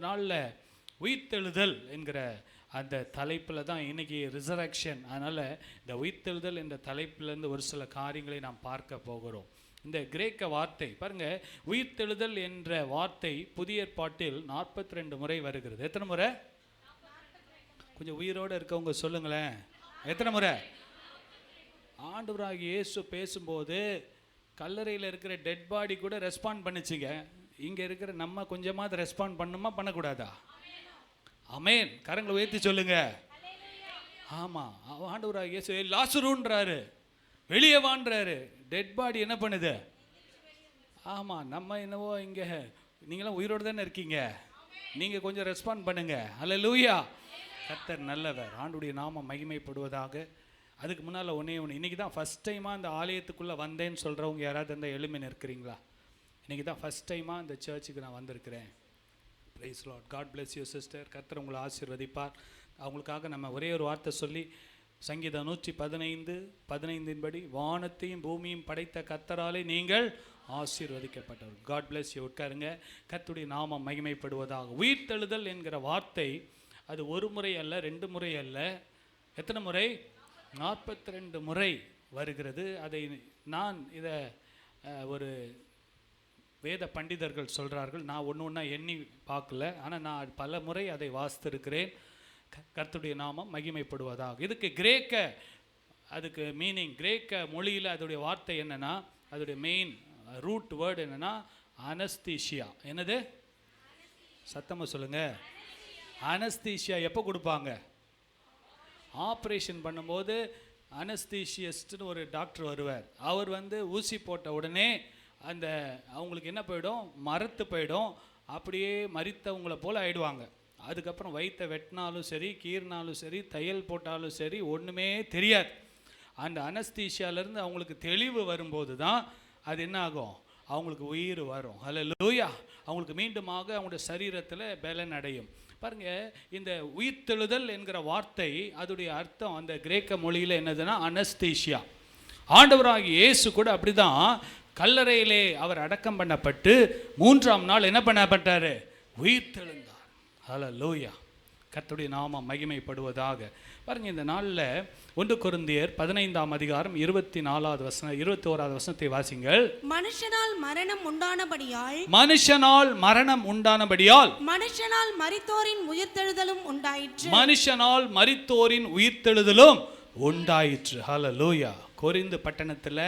நாளில் உயிர்த்தெழுதல் என்கிற அந்த தலைப்பில் தான் இன்றைக்கி ரிசரக்ஷன். அதனால் இந்த உயிர்த்தெழுதல் என்ற தலைப்பிலேருந்து ஒரு சில காரியங்களை நாம் பார்க்க போகிறோம். இந்த கிரேக்க வார்த்தை பாருங்கள், உயிர்த்தெழுதல் என்ற வார்த்தை புதிய ஏற்பாட்டில் 42 முறை வருகிறது. எத்தனை முறை? கொஞ்சம் உயிரோடு இருக்கவங்க சொல்லுங்களேன், எத்தனை முறை? ஆண்டவராகிய இயேசு பேசும்போது கல்லறையில் இருக்கிற டெட் பாடி கூட ரெஸ்பாண்ட் பண்ணிச்சுங்க. இங்கே இருக்கிற நம்ம கொஞ்சமாவது ரெஸ்பாண்ட் பண்ணுமா பண்ணக்கூடாதா? ஆமென். கரங்களை உயர்த்தி சொல்லுங்க. ஆமாம், ஆண்டவராகிய இயேசு லாசருன்றாரு, வெளியே வான்றாரு. டெட் பாடி என்ன பண்ணுது? ஆமாம், நம்ம என்னவோ இங்கே நீங்களாம் உயிரோடு தானே இருக்கீங்க, நீங்கள் கொஞ்சம் ரெஸ்பாண்ட் பண்ணுங்க. அல்லேலூயா. கர்த்தர் நல்லவர், ஆண்டுடைய நாமம் மகிமைப்படுவதாக. அதுக்கு முன்னால் ஒன்றே இன்றைக்கி தான் ஃபஸ்ட் டைமாக இந்த ஆலயத்துக்குள்ளே வந்தேன்னு சொல்கிறவங்க யாராவது இருந்தால் எழுமி நிற்கிறீங்களா? இன்றைக்கி தான் ஃபஸ்ட் டைமாக இந்த சர்ச்சுக்கு நான் வந்திருக்கிறேன். Praise lord. God bless you sister. கர்த்தர் உங்களை ஆசீர்வதிப்பார். அவங்களுக்காக நம்ம ஒரே ஒரு வார்த்தை சொல்லி, சங்கீதம் 115:15 படி, வானத்தையும் பூமியும் படைத்த கர்த்தராலே நீங்கள் ஆசீர்வதிக்கப்பட்டவர். God bless you. உட்காருங்க. கர்த்தருடைய நாமம் மகிமைப்படுவதாக. உயிர்த்தெழுதல் என்கிற வார்த்தை அது ஒரு முறை அல்ல, 2 முறை அல்ல, எத்தனை முறை? 42 முறை வருகிறது. அதை நான் இதை ஒரு வேத பண்டிதர்கள் சொல்கிறார்கள், நான் ஒன்று ஒன்றா எண்ணி பார்க்கல, ஆனால் நான் பல முறை அதை வாசித்திருக்கிறேன். கர்த்தருடைய நாமம் மகிமைப்படுவதாக. இதுக்கு கிரேக்க, அதுக்கு மீனிங், கிரேக்க மொழியில் அதோடைய வார்த்தை என்னென்னா, அதோடைய மெயின் ரூட் வேர்டு என்னென்னா அனஸ்தீஷியா. என்னது? சத்தமாக சொல்லுங்கள். அனஸ்தீஷியா எப்போ கொடுப்பாங்க? ஆப்ரேஷன் பண்ணும்போது அனஸ்தீஷியஸ்ட்னு ஒரு டாக்டர் வருவார். அவர் ஊசி போட்ட உடனே அந்த அவங்களுக்கு என்ன போயிடும்? மரத்து போயிடும். அப்படியே மரித்தவங்கள போல் ஆயிடுவாங்க. அதுக்கப்புறம் வயிற்றை வெட்டினாலும் சரி, கீறினாலும் சரி, தையல் போட்டாலும் சரி, ஒன்றுமே தெரியாது. அந்த அனஸ்தீஷியாவிலேருந்து அவங்களுக்கு தெளிவு வரும்போது தான் அது என்ன ஆகும்? அவங்களுக்கு உயிர் வரும். அல்லேலூயா. அவங்களுக்கு மீண்டுமாக அவங்களுடைய சரீரத்தில் பலன் அடையும். பாருங்கள், இந்த உயிர்த்தெழுதல் என்கிற வார்த்தை அதோடைய அர்த்தம் அந்த கிரேக்க மொழியில் என்னதுன்னா அனஸ்தீஷியா. ஆண்டவராகிய இயேசு கூட அப்படி தான் கல்லறையிலே அவர் அடக்கம் பண்ணப்பட்டு 3ஆம் நாள் என்ன பண்ணப்பட்டார்? உயிர்த்தெழுந்தார். அல்லேலூயா. கர்த்தருடைய நாமம் மகிமைப்படுவதாக. பாருங்கள், இந்த நாளில் 1 கொரிந்தியர் 15ஆம் அதிகாரம் 24வது வசனம் 21வது வசனத்தை வாசிங்கள். மனுஷனால் மரணம் உண்டானபடியால், மனுஷனால் மரணம் உண்டானபடியால், மனுஷனால் மரித்தோரின் உயிர்த்தெழுதலும் உண்டாயிற்று. மனுஷனால் மரித்தோரின் உயிர்த்தெழுதலும் உண்டாயிற்று. ஹல்லேலூயா. கொரிந்து பட்டணத்தில்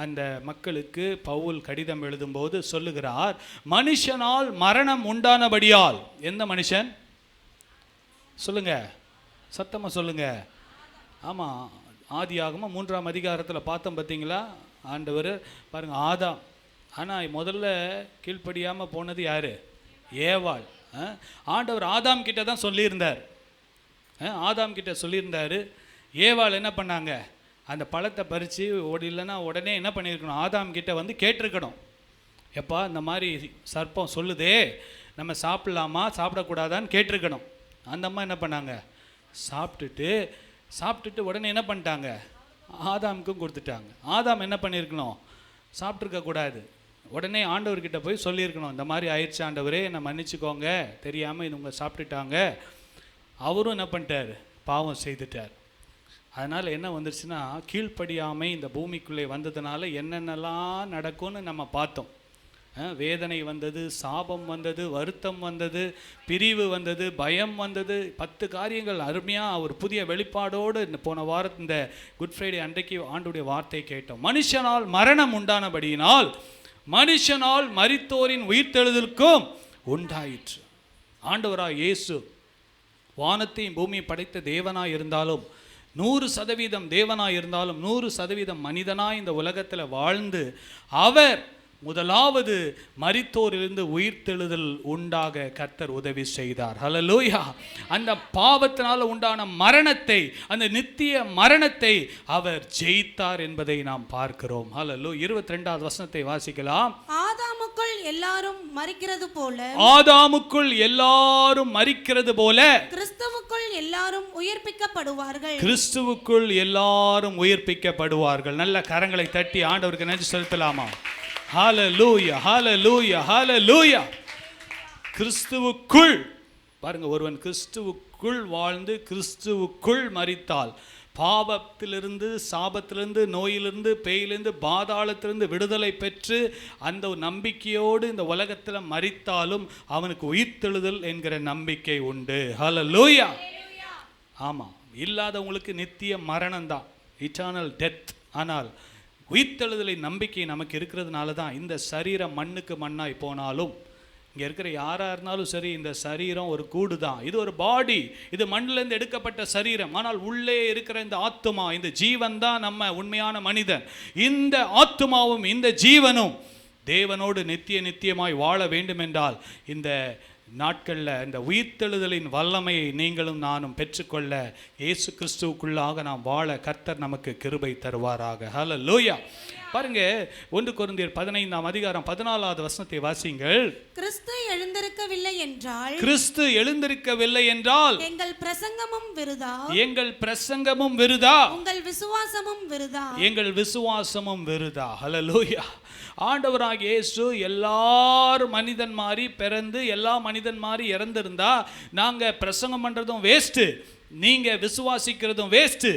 அந்த மக்களுக்கு பவுல் கடிதம் எழுதும்போது சொல்லுகிறார், மனுஷனால் மரணம் உண்டானபடியால். எந்த மனுஷன்? சொல்லுங்க, சத்தமாக சொல்லுங்க. ஆமாம், ஆதியாகமம் 3ஆம் அதிகாரத்தில் பார்த்தோம் பார்த்தீங்களா? ஆண்டவர் பாருங்கள், ஆதாம். ஆனால் முதல்ல கீழ்ப்படியாமல் போனது யார்? ஏவாள். ஆண்டவர் ஆதாம் கிட்ட தான் சொல்லியிருந்தார். ஆதாம் கிட்ட சொல்லியிருந்தார். ஏவாள் என்ன பண்ணாங்க? அந்த பழத்தை பறித்து இல்லைன்னா உடனே என்ன பண்ணியிருக்கணும்? ஆதாம் கிட்ட கேட்டிருக்கணும், எப்பா இந்த மாதிரி சர்ப்பம் சொல்லுதே, நம்ம சாப்பிட்லாமா சாப்பிடக்கூடாதான்னு கேட்டிருக்கணும். அந்த அம்மா என்ன பண்ணாங்க? சாப்பிட்டுட்டு உடனே என்ன பண்ணிட்டாங்க? ஆதாமுக்கும் கொடுத்துட்டாங்க. ஆதாம் என்ன பண்ணியிருக்கணும்? சாப்பிட்ருக்கக்கூடாது. உடனே ஆண்டவர்கிட்ட போய் சொல்லியிருக்கணும், இந்த மாதிரி ஆயிடுச்சு ஆண்டவரே, என்னை மன்னிச்சுக்கோங்க, தெரியாமல் இது உங்க சாப்பிட்டுட்டாங்க. அவரும் என்ன பண்ணிட்டார்? பாவம் செய்துட்டார். அதனால் என்ன வந்துருச்சுன்னா, கீழ்ப்படியாமை இந்த பூமிக்குள்ளே வந்ததுனால என்னென்னலாம் நடக்கும்னு நம்ம பார்த்தோம். வேதனை வந்தது, சாபம் வந்தது, வருத்தம் வந்தது, பிரிவு வந்தது, பயம் வந்தது, 10 காரியங்கள் அருமையாக ஒரு புதிய வெளிப்பாடோடு போன வாரம் இந்த குட் ஃப்ரைடே அன்றைக்கு ஆண்டுடைய வார்த்தை கேட்டோம். மனுஷனால் மரணம் உண்டானபடியினால் மனுஷனால் மரித்தோரின் உயிர்த்தெழுதலுக்கும் உண்டாயிற்று. ஆண்டவராய் இயேசு வானத்தையும் பூமியை படைத்த தேவனாய் இருந்தாலும், 100% தேவனாய் இருந்தாலும் 100% மனிதனாய் இந்த உலகத்தில் வாழ்ந்து அவர் முதலாவது மரித்தோரிலிருந்து உயிர்த்தெழுதல் உண்டாக கர்த்தர் உதவி செய்தார். ஹல்லேலூயா. அந்த பாவத்தினால் உண்டான மரணத்தை, அந்த நித்திய மரணத்தை அவர் ஜெயித்தார் என்பதை நாம் பார்க்கிறோம். ஹல்லேலூயா. 22வது வசனத்தை வாசிக்கலாம். ஆதாமுக்குள் எல்லாரும் மரிக்கிறது போல, ஆதாமுக்குள் எல்லாரும் மரிக்கிறது போல கிறிஸ்துவுக்குள் எல்லாரும் உயிர்ப்பிக்கப்படுவார்கள். கிறிஸ்துவுக்குள் எல்லாரும் உயிர்ப்பிக்கப்படுவார்கள். நல்ல கரங்களை தட்டி ஆண்டவருக்கு நன்றி செலுத்தலாமா? ஹல்லேலூயா, ஹல்லேலூயா, ஹல்லேலூயா. கிறிஸ்துவுக்குள் பாருங்க, ஒருவன் கிறிஸ்துவுக்குள் வாழ்ந்து கிறிஸ்துவுக்குள் மரித்தால் பாவத்திலிருந்து, சாபத்திலிருந்து, நோயிலிருந்து, பேயிலிருந்து, பாதாளத்திலிருந்து விடுதலை பெற்று அந்த நம்பிக்கையோடு இந்த உலகத்தில் மரித்தாலும் அவனுக்கு உயிர்த்தெழுதல் என்கிற நம்பிக்கை உண்டு. ஹல்லேலூயா. ஆமாம், இல்லாதவங்களுக்கு நித்திய மரணம் தான், இட்டர்னல் டெத். ஆனால் உயிர்த்தெழுதலின் நம்பிக்கை நமக்கு இருக்கிறதுனால தான் இந்த சரீரம் மண்ணுக்கு மண்ணாய் போனாலும், இங்கே இருக்கிற யாராக இருந்தாலும் சரி, இந்த சரீரம் ஒரு கூடு தான், இது ஒரு பாடி, இது மண்ணிலேருந்து எடுக்கப்பட்ட சரீரம். ஆனால் உள்ளே இருக்கிற இந்த ஆத்துமா, இந்த ஜீவன் தான் நம்ம உண்மையான மனிதன். இந்த ஆத்துமாவும் இந்த ஜீவனும் தேவனோடு நித்தியமாய் வாழ வேண்டும் என்றால் இந்த நாட்களில் இந்த உயிர்த்தெழுதலின் வல்லமையை நீங்களும் நானும் பெற்றுக்கொள்ள இயேசு கிறிஸ்துவுக்குள்ளாக நாம் வாழ கர்த்தர் நமக்கு கிருபை தருவாராக. ஹல்லேலூயா. பாருங்க, 1 கொரிந்தியர் 15ஆம் அதிகாரம் 14வது வசனத்தை வாசிங்கள். கிறிஸ்து எழுந்திருக்கவில்லை என்றால், கிறிஸ்து எழுந்திருக்கவில்லை என்றால் எங்கள் பிரசங்கமும் விருதா, எங்கள் பிரசங்கமும் விருதா, உங்கள் விசுவாசமும் விருதா, எங்கள் விசுவாசமும் விருதா. ஹல்லேலூயா. ஆண்டவராகிய இயேசு எல்லாரும் மனிதன் மாதிரி பிறந்து எல்லா மனிதன் மாதிரி இறந்திருந்தா நாங்கள் பிரசங்கம் பண்ணுறதும் வேஸ்ட்டு, நீங்கள் விசுவாசிக்கிறதும் வேஸ்ட்டு,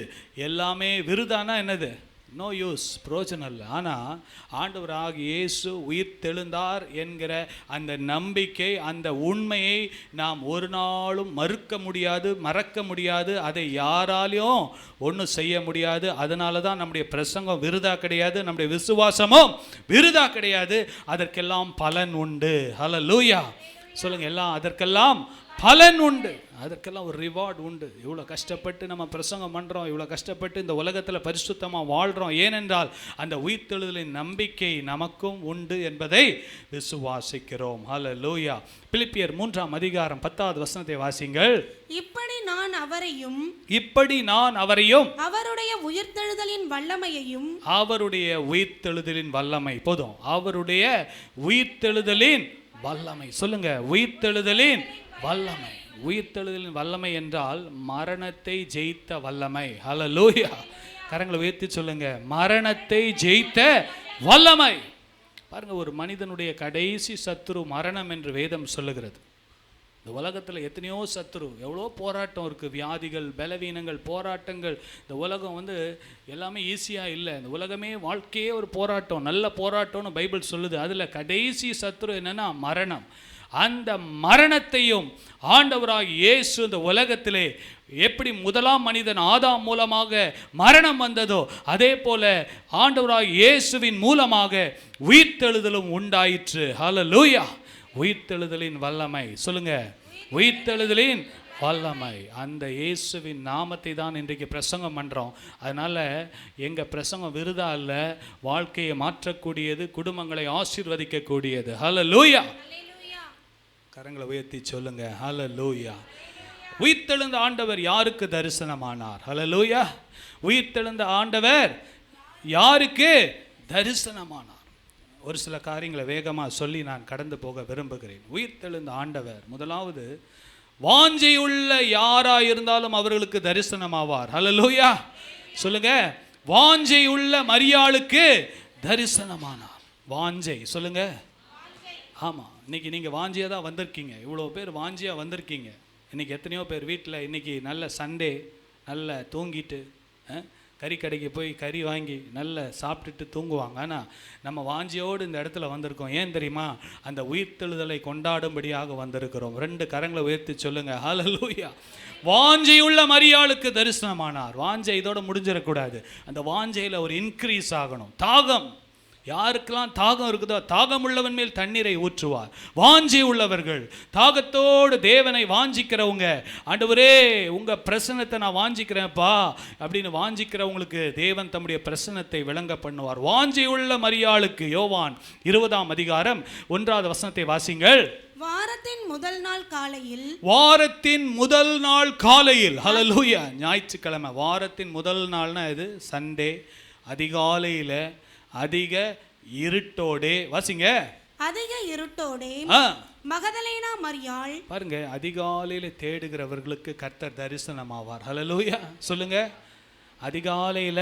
எல்லாமே விருதானா என்னது? நோ யூஸ், பிரோஜனம் இல்லை. ஆனால் ஆண்டவராகிய இயேசு உயிர் தெழுந்தார் என்கிற அந்த நம்பிக்கை, அந்த உண்மையை நாம் ஒரு நாளும் மறக்க முடியாது. அதை யாராலையும் ஒன்றும் செய்ய முடியாது. அதனால தான் நம்முடைய பிரசங்கம் விருதா கிடையாது, நம்முடைய விசுவாசமும் விருதா கிடையாது. அதற்கெல்லாம் பலன் உண்டு. ஹல்லேலூயா. சொல்லுங்கள், எல்லாம் அதற்கெல்லாம் பலன் உண்டு, அதற்கெல்லாம் ஒரு ரிவார்டு உண்டு. இவ்வளோ கஷ்டப்பட்டு நம்ம பிரசங்கம் பண்ணுறோம், இவ்வளோ கஷ்டப்பட்டு இந்த உலகத்தில் பரிசுத்தமாக வாழ்கிறோம், ஏனென்றால் அந்த உயிர்த்தெழுதலின் நம்பிக்கை நமக்கும் உண்டு என்பதை விசுவாசிக்கிறோம். ஹல்லேலூயா. பிலிப்பியர் 3ஆம் அதிகாரம் 10வது வசனத்தை வாசிங்கள். இப்படி நான் அவரையும் அவருடைய உயிர்த்தெழுதலின் வல்லமையையும், அவருடைய உயிர்த்தெழுதலின் வல்லமை போதும், அவருடைய உயிர்த்தெழுதலின் வல்லமை. சொல்லுங்க, உயிர்த்தெழுதலின் வல்லமை. உயிர்த்தெழுதலின் வல்லமை என்றால் மரணத்தை ஜெயித்த வல்லமை. ஹல்லேலூயா. கரங்களை உயர்த்தி சொல்லுங்க, மரணத்தை ஜெயித்த வல்லமை. பாருங்க, ஒரு மனிதனுடைய கடைசி சத்துரு மரணம் என்று வேதம் சொல்லுகிறது. இந்த உலகத்தில் எத்தனையோ சத்துரு, எவ்வளோ போராட்டம் இருக்குது, வியாதிகள், பலவீனங்கள், போராட்டங்கள். இந்த உலகம் எல்லாமே ஈஸியாக இல்லை. இந்த உலகமே வாழ்க்கையே ஒரு போராட்டம், நல்ல போராட்டம்னு பைபிள் சொல்லுது. அதில் கடைசி சத்துரு என்னென்னா மரணம். அந்த மரணத்தையும் ஆண்டவராகிய இயேசு இந்த உலகத்திலே எப்படி முதலாம் மனிதன் ஆதாம் மூலமாக மரணம் வந்ததோ அதே போல ஆண்டவராகிய இயேசுவின் மூலமாக உயிர்த்தெழுதலும் உண்டாயிற்று. ஹல்லேலூயா. உயிர்த்தெழுதலின் வல்லமை. சொல்லுங்க, உயிர்த்தெழுதலின் வல்லமை. அந்த இயேசுவின் நாமத்தை தான் இன்றைக்கு பிரசங்கம் பண்ணுறோம். அதனால் எங்கள் பிரசங்கம் விருதா இல்லை, வாழ்க்கையை மாற்றக்கூடியது, குடும்பங்களை ஆசீர்வதிக்கக்கூடியது. ஹல்லேலூயா. கரங்களை உயர்த்தி சொல்லுங்க, ஹல்லேலூயா. உயிர்த்தெழுந்த ஆண்டவர் யாருக்கு தரிசனமானார்? ஹல்லேலூயா. உயிர்த்தெழுந்த ஆண்டவர் யாருக்கு தரிசனமானார்? ஒரு சில காரியங்களை வேகமாக சொல்லி நான் கடந்து போக விரும்புகிறேன். உயிர்த்தெழுந்த ஆண்டவர் முதலாவது வாஞ்சையுள்ள யாராக இருந்தாலும் அவர்களுக்கு தரிசனமாவார். ஹல்லேலூயா. சொல்லுங்க, வாஞ்சையுள்ள மரியாளுக்கு தரிசனமானார். வாஞ்சை. சொல்லுங்க, ஆமாம். இன்றைக்கி நீங்கள் வாஞ்சியாக தான் வந்திருக்கீங்க, இவ்வளோ பேர் வாஞ்சியாக வந்திருக்கீங்க. இன்றைக்கி எத்தனையோ பேர் வீட்டில் இன்றைக்கி நல்ல சண்டே, நல்ல தூங்கிட்டு கறிக்கடைக்கு போய் கறி வாங்கி நல்ல சாப்பிட்டுட்டு தூங்குவாங்க. ஆனால் நம்ம வாஞ்சியோடு இந்த இடத்துல வந்திருக்கோம். ஏன் தெரியுமா? அந்த உயிர்த்தெழுதலை கொண்டாடும்படியாக வந்திருக்கிறோம். 2 கரங்களை உயர்த்தி சொல்லுங்கள், ஹல்லேலூயா. வாஞ்சையுள்ள மரியாளுக்கு தரிசனமானார். வாஞ்சை இதோட முடிஞ்சிடக்கூடாது. அந்த வாஞ்சையில் ஒரு இன்க்ரீஸ் ஆகணும். தாகம், யாருக்கெல்லாம் தாகம் இருக்குதோ தாகம் உள்ளவன் மேல் தண்ணீரை ஊற்றுவார். வாஞ்சி உள்ளவர்கள், தாகத்தோடு தேவனை வாஞ்சிக்கிறவங்க, ஆண்டவரே உங்கள் பிரசன்னத்தை நான் வாஞ்சிக்கிறேன்ப்பா அப்படின்னு வாஞ்சிக்கிறவங்களுக்கு தேவன் தம்முடைய பிரசன்னத்தை விளங்க பண்ணுவார். வாஞ்சி உள்ள மரியாளுக்கு யோவான் 20ஆம் அதிகாரம் 1வது வசனத்தை வாசிங்கள். வாரத்தின் முதல் நாள் காலையில் ஹல்லேலூயா. ஞாயிற்றுக்கிழமை வாரத்தின் முதல் நாள்னா இது சண்டே. அதிகாலையில் அதிக இருட்டோடே வாசிங்க. அதிக இருட்டோடே மகதலேனா மரியாள். பாருங்க, அதிகாலையில தேடுகிறவர்களுக்கு கர்த்தர் தரிசனமாவார். ஹல்லேலூயா. சொல்லுங்க, அதிகாலையில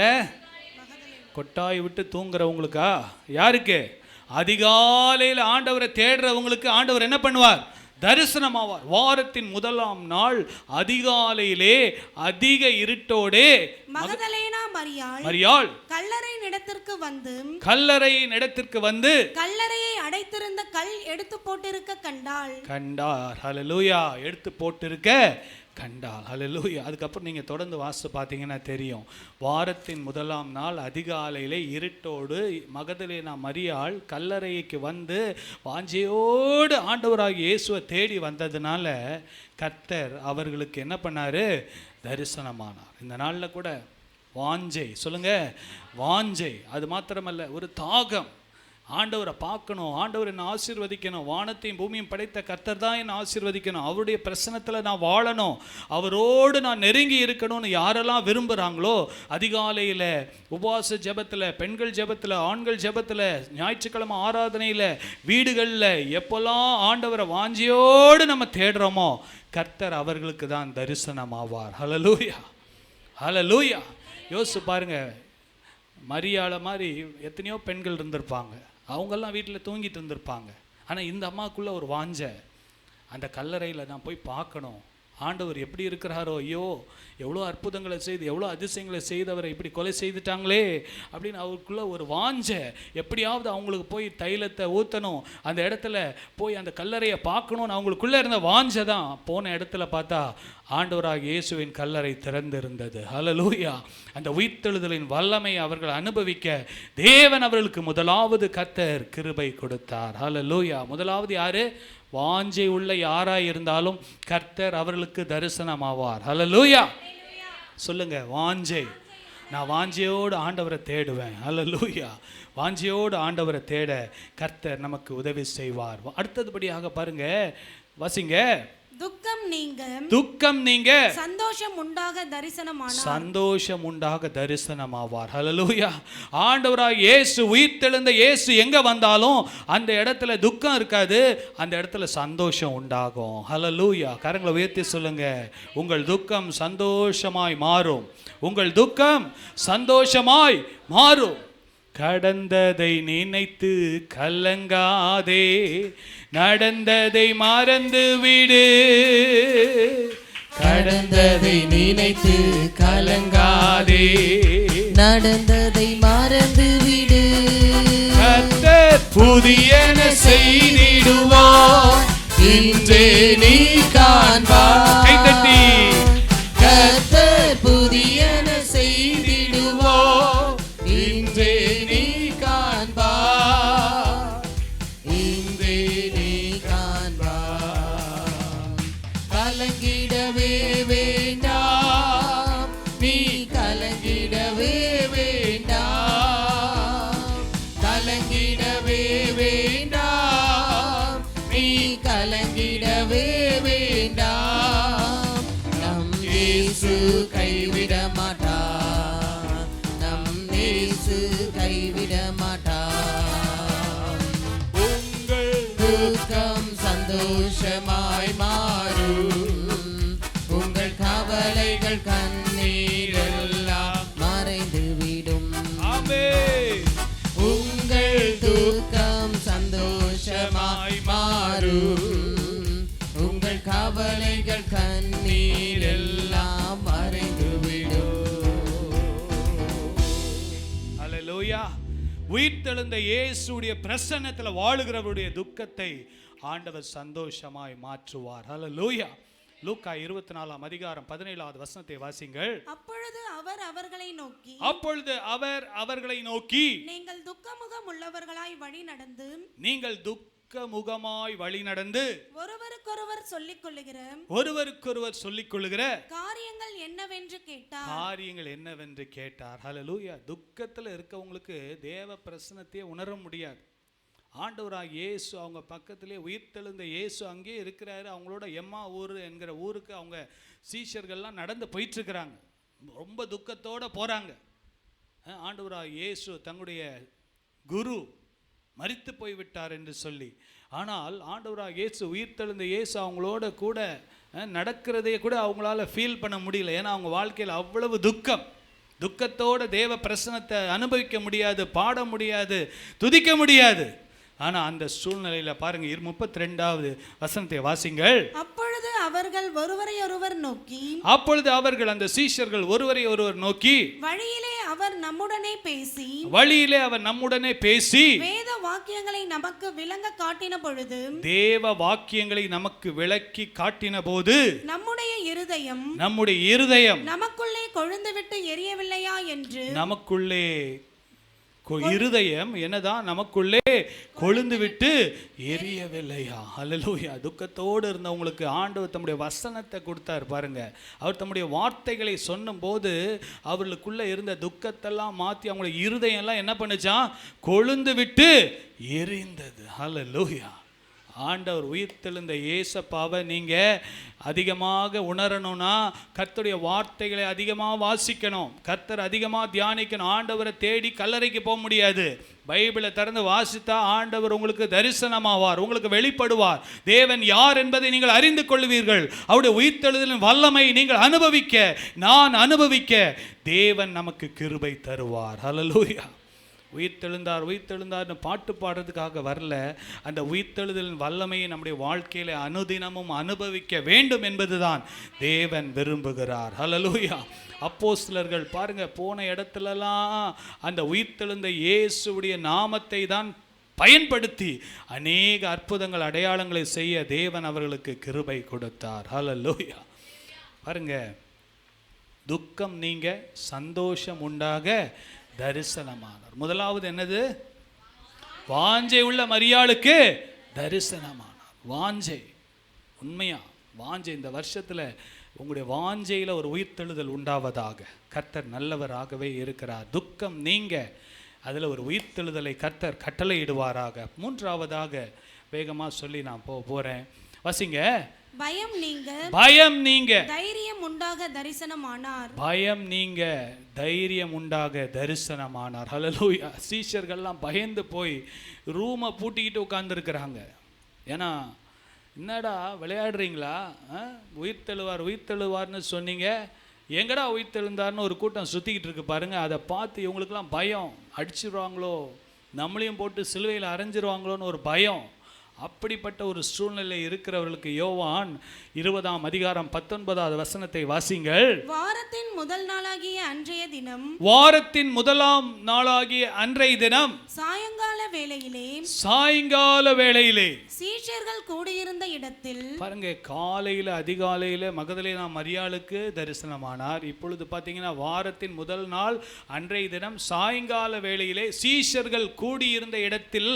கொட்டாய் விட்டு தூங்குறவங்களுக்கா? யாருக்கு? அதிகாலையில் ஆண்டவரை தேடுறவங்களுக்கு ஆண்டவர் என்ன பண்ணுவார்? தரிசனமாவார். வாரத்தின் முதலாம் நாள் அதிகாலையிலே அதிக இருட்டோடே மகதலேனா மரியாள் கல்லறையின் இடத்திற்கு வந்து கல்லறையை அடைத்திருந்த கல் எடுத்து போட்டிருக்க கண்டார். ஹல்லேலூயா. எடுத்து போட்டிருக்க கண்டாள். ஹல்லேலூயா. அதுக்கப்புறம் நீங்கள் தொடர்ந்து வாசித்து பார்த்தீங்கன்னா தெரியும். வாரத்தின் முதலாம் நாள் அதிகாலையிலே இருட்டோடு மகதலேனா மரியாள் கல்லறைக்கு வந்து வாஞ்சையோடு ஆண்டவராகிய இயேசுவை தேடி வந்ததுனால கர்த்தர் அவர்களுக்கு என்ன பண்ணார்? தரிசனமானார். இந்த நாளில் கூட வாஞ்சை, சொல்லுங்க வாஞ்சை. அது மாத்திரமல்ல, ஒரு தாகம். ஆண்டவரை பார்க்கணும், ஆண்டவர் என்னை ஆசீர்வதிக்கணும், வானத்தையும் பூமியும் படைத்த கர்த்தர் தான் என்னை ஆசீர்வதிக்கணும், அவருடைய பிரசன்னத்தில் நான் வாழணும், அவரோடு நான் நெருங்கி இருக்கணும்னு யாரெல்லாம் விரும்புகிறாங்களோ அதிகாலையில் உபவாச ஜெபத்தில், பெண்கள் ஜெபத்தில், ஆண்கள் ஜெபத்தில், ஞாயிற்றுக்கிழமை ஆராதனையில், வீடுகளில் எப்போல்லாம் ஆண்டவரை வாஞ்சியோடு நம்ம தேடுறோமோ கர்த்தர் அவர்களுக்கு தான் தரிசனமாவார். ஹல்லேலூயா, ஹல்லேலூயா. யோசிச்சு பாருங்க, மரியாளை மாதிரி எத்தனையோ பெண்கள் இருந்திருப்பாங்க, அவங்கெல்லாம் வீட்டில் தூங்கிட்டு இருந்திருப்பாங்க. ஆனால் இந்த அம்மாவுக்குள்ளே ஒரு வாஞ்சை, அந்த கல்லறையில் நான் போய் பார்க்கணும், ஆண்டவர் எப்படி இருக்கிறாரோ, ஐயோ எவ்வளோ அற்புதங்களை செய்து எவ்வளோ அதிசயங்களை செய்தவரை இப்படி கொலை செய்துட்டாங்களே அப்படின்னு அவருக்குள்ளே ஒரு வாஞ்சை. எப்படியாவது அவங்களுக்கு போய் தைலத்தை ஊற்றணும், அந்த இடத்துல போய் அந்த கல்லறையை பார்க்கணுன்னு அவங்களுக்குள்ளே இருந்த வாஞ்சை தான். போன இடத்துல பார்த்தா ஆண்டவராகிய இயேசுவின் கல்லறை திறந்திருந்தது. ஹல்லேலூயா. அந்த உயிர்த்தெழுதலின் வல்லமை அவர்கள் அனுபவிக்க தேவன் அவர்களுக்கு முதலாவது கர்த்தர் கிருபை கொடுத்தார். ஹல்லேலூயா. முதலாவது யாரு? வாஞ்சை உள்ள யாராய் இருந்தாலும் கர்த்தர் அவர்களுக்கு தரிசனமாவார். ஹல்லேலூயா. சொல்லுங்க, வாஞ்சை. நான் வாஞ்சையோடு ஆண்டவரை தேடுவேன். ஹல்லேலூயா. வாஞ்சையோடு ஆண்டவரை தேட கர்த்தர் நமக்கு உதவி செய்வார். அடுத்ததுபடியாக பாருங்க, வாசிங்க. துக்கம் நீங்க சந்தோஷம் உண்டாக தரிசனமாவார். ஹல்லேலூயா. ஆண்டவராகிய இயேசு, உயிர்த்தெழுந்த இயேசு எங்க வந்தாலும் அந்த இடத்துல துக்கம் இருக்காது, அந்த இடத்துல சந்தோஷம் உண்டாகும். ஹல்லேலூயா. கரங்களை உயர்த்தி சொல்லுங்க, உங்கள் துக்கம் சந்தோஷமாய் மாறும், உங்கள் துக்கம் சந்தோஷமாய் மாறும். கடந்ததை நினைத்து கலங்காதே, நடந்ததை மறந்து விடு. கடந்ததை நினைத்து கலங்காதே, நடந்ததை மறந்து விடு. கர்த்தர் புதியன செய்திடுவார், இன்றே நீ காண்பாய். கைதட்டி. கர்த்தர் புதியன செய்திடுவார், இன்றே நீ காண்பாய், இன்றே நீ காண்பாய். கலங்கிடவே வேண்டாம், நீ கலங்கிடவே வேண்டாம், கலங்கிடவே வேண்டாம், நீ கலங்கிடவே வேண்டாம். நம் இயேசு கைவிட மாட்டார், நம் இயேசு கைவிட மாட்டார். உங்கள் துக்கம் சந்தோஷமாய் மாறும், உங்கள் கவலைகள் கண்ணீரெல்லாம் மறைந்துவிடும். ஆமென். உங்கள் துக்கம் சந்தோஷமாய் மாறும், உங்கள் கவலைகள் கண்ணீரெல்லாம் மறைந்துவிடும். ஹல்லேலூயா. உயிர்த்தெழுந்த இயேசுடைய பிரசன்னத்தில் வாழுகிறவருடைய துக்கத்தை ஆண்டவர் சந்தோஷமாய் மாற்றுவார். ஹல்லேலூயா. லூக்கா 24 அதிகாரம் 17வது வசனத்தை வாசிங்கள். அப்பொழுது அவர் அவர்களை நோக்கி, நீங்கள் துக்கமுகம் உள்ளவர்களாய் வழி நடந்து ஒருவருக்கொருவர் சொல்லிக் கொள்ளுகிற காரியங்கள் என்னவென்று கேட்டார். ஹல்லேலூயா. துக்கத்தில் இருக்கவங்களுக்கு தேவ பிரசன்னத்தையே உணர முடியாது. ஆண்டவராகிய இயேசு அவங்க பக்கத்திலே உயிர்த்தெழுந்த இயேசு அங்கேயே இருக்கிறாரு. அவங்களோட எம்மா ஊர் என்கிற ஊருக்கு அவங்க சீஷர்கள்லாம் நடந்து போயிட்டுருக்கிறாங்க. ரொம்ப துக்கத்தோடு போகிறாங்க. ஆண்டவராகிய இயேசு தங்களுடைய குரு மரித்து போய்விட்டார் என்று சொல்லி. ஆனால் ஆண்டவராகிய இயேசு, உயிர்த்தெழுந்த இயேசு அவங்களோட கூட நடக்கிறதே கூட அவங்களால ஃபீல் பண்ண முடியல. ஏன்னா அவங்க வாழ்க்கையில் அவ்வளவு துக்கத்தோட தேவ பிரசன்னத்தை அனுபவிக்க முடியாது, பாட முடியாது, துதிக்க முடியாது. ஆனா அந்த சூழ்நிலையில பாருங்க 32வது வசனத்தை வாசிங்கள். அப்பொழுது அவர்கள் ஒருவரையொருவர் நோக்கி, அப்பொழுது அவர்கள் அந்த சீஷர்கள் ஒருவரை ஒருவர் நோக்கி, வழியிலே அவர் நம்முடனே பேசி வேத வாக்கியங்களை நமக்கு விளங்க காட்டின பொழுது, தேவ வாக்கியங்களை நமக்கு விளக்கி காட்டின போது, நம்முடைய இருதயம் நமக்குள்ளே கொழுந்து விட்டு எரியவில்லையா என்று, நமக்குள்ளே இருதயம் என்னதான் நமக்குள்ளே கொழுந்து விட்டு எரியவில்லையா? அல்லேலூயா. துக்கத்தோடு இருந்தவங்களுக்கு ஆண்டவர் தம்முடைய வசனத்தை கொடுத்தார் பாருங்க. அவர் தம்முடைய வார்த்தைகளை சொன்னும்போது அவர்களுக்குள்ள இருந்த துக்கத்தெல்லாம் மாற்றி அவங்களுடைய இருதயம் எல்லாம் என்ன பண்ணுச்சான்? கொழுந்து விட்டு எரிந்தது. அல்லேலூயா. ஆண்டவர் உயிர்த்தெழுந்த இயேசப்பாவை நீங்கள் அதிகமாக உணரணும்னா கர்த்தருடைய வார்த்தைகளை அதிகமாக வாசிக்கணும், கர்த்தர் அதிகமாக தியானிக்கணும். ஆண்டவரை தேடி கல்லறைக்கு போக முடியாது. பைபிளை திறந்து வாசித்தா ஆண்டவர் உங்களுக்கு தரிசனமாவார், உங்களுக்கு வெளிப்படுவார். தேவன் யார் என்பதை நீங்கள் அறிந்து கொள்வீர்கள். அவருடைய உயிர்த்தெழுதலின் வல்லமை நீங்கள் நான் அனுபவிக்க தேவன் நமக்கு கிருபை தருவார். ஹல்லேலூயா. உயிர்த்தெழுந்தார்னு பாட்டு பாடுறதுக்காக வரல. அந்த உயிர்த்தெழுதலின் வல்லமையை நம்முடைய வாழ்க்கையில அனுதினமும் அனுபவிக்க வேண்டும் என்பதுதான் தேவன் விரும்புகிறார். ஹல்லேலூயா. அப்போஸ்தலர்கள் பாருங்க, போன இடத்துலலாம் அந்த உயிர்த்தெழுந்த இயேசுவுடைய நாமத்தை தான் பயன்படுத்தி அநேக அற்புதங்கள் அடையாளங்களை செய்ய தேவன் அவர்களுக்கு கிருபை கொடுத்தார். ஹல்லேலூயா. பாருங்க, துக்கம் நீங்க சந்தோஷம் உண்டாக தரிசனமானார். முதலாவது என்னது? வாஞ்சை உள்ள மரியாளுக்கு தரிசனமானார். வாஞ்சை, உண்மையா வாஞ்சை. இந்த வருஷத்துல உங்களுடைய வாஞ்சையில ஒரு உயிர்த்தெழுதல் உண்டாவதாக. கர்த்தர் நல்லவராகவே இருக்கிறார். துக்கம் நீங்க அதுல ஒரு உயிர்த்தெழுதலை கர்த்தர் கட்டளையிடுவாராக. மூன்றாவதாக வேகமா சொல்லி நான் போறேன். வசிங்க. பயம் நீங்க தைரியம் உண்டாக தரிசனமானார். ஹல்லேலூயா. சீஷர்கள்லாம் பயந்து போய் ரூமை பூட்டிக்கிட்டு உட்கார்ந்துருக்கிறாங்க. ஏன்னா என்னடா விளையாடுறீங்களா? உயிர்த்தெழுவார்னு சொன்னீங்க, எங்கடா உயிர்த்தெழுந்தார்னு ஒரு கூட்டம் சுற்றிக்கிட்டு இருக்கு பாருங்க. அதை பார்த்து இவங்களுக்கெல்லாம் பயம். அடிச்சிருவாங்களோ, நம்மளையும் போட்டு சிலுவையில் அரைஞ்சிருவாங்களோன்னு ஒரு பயம். அப்படிப்பட்ட ஒரு சூழ்நிலை இருக்கிறவர்களுக்கு யோவான் 20ஆம் அதிகாரம் 19வது வசனத்தை வாசிங்கள். வாரத்தின் முதல் நாளாகிய அன்றைய தினம் சாயங்கால வேளையிலே சீஷர்கள் கூடியிருந்த இடத்தில், பாருங்க, காலையில அதிகாலையில மகதலேனா மரியாளுக்கு தரிசனமானார். இப்பொழுது பார்த்தீங்கன்னா வாரத்தின் முதல் நாள் அன்றைய தினம் சாயங்கால வேளையிலே சீஷர்கள் கூடியிருந்த இடத்தில்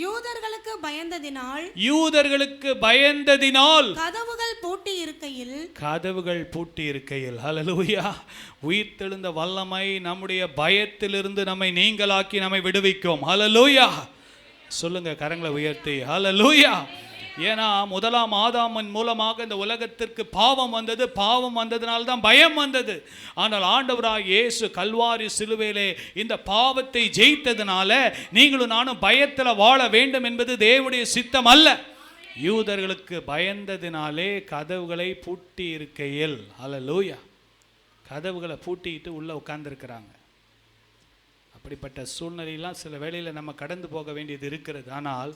யூதர்களுக்கு பயந்ததினால் கதவுகள் பூட்டி இருக்கையில் ஹல்லேலூயா. உயிர்த்தெழுந்த வல்லமை நம்முடைய பயத்திலிருந்து நம்மை நீங்களாக்கி நம்மை விடுவிக்கும். ஹல்லேலூயா. சொல்லுங்க கரங்களை உயர்த்தி ஹல்லேலூயா. ஏன்னா முதலாம் ஆதாமின் மூலமாக இந்த உலகத்திற்கு பாவம் வந்தது. பாவம் வந்ததினால்தான் பயம் வந்தது. ஆனால் ஆண்டவராகிய இயேசு கல்வாரி சிலுவையிலே இந்த பாவத்தை ஜெயித்ததினால நீங்களும் நானும் பயத்தில் வாழ வேண்டும் என்பது தேவனுடைய சித்தம் அல்ல. யூதர்களுக்கு பயந்ததினாலே கதவுகளை பூட்டி இருக்கையில், ஹல்லேலூயா, கதவுகளை பூட்டிட்டு உள்ள உட்கார்ந்துருக்கிறாங்க. அப்படிப்பட்ட சூழ்நிலையெல்லாம் சில வேளையில் நம்ம கடந்து போக வேண்டியது இருக்கிறது. ஆனால்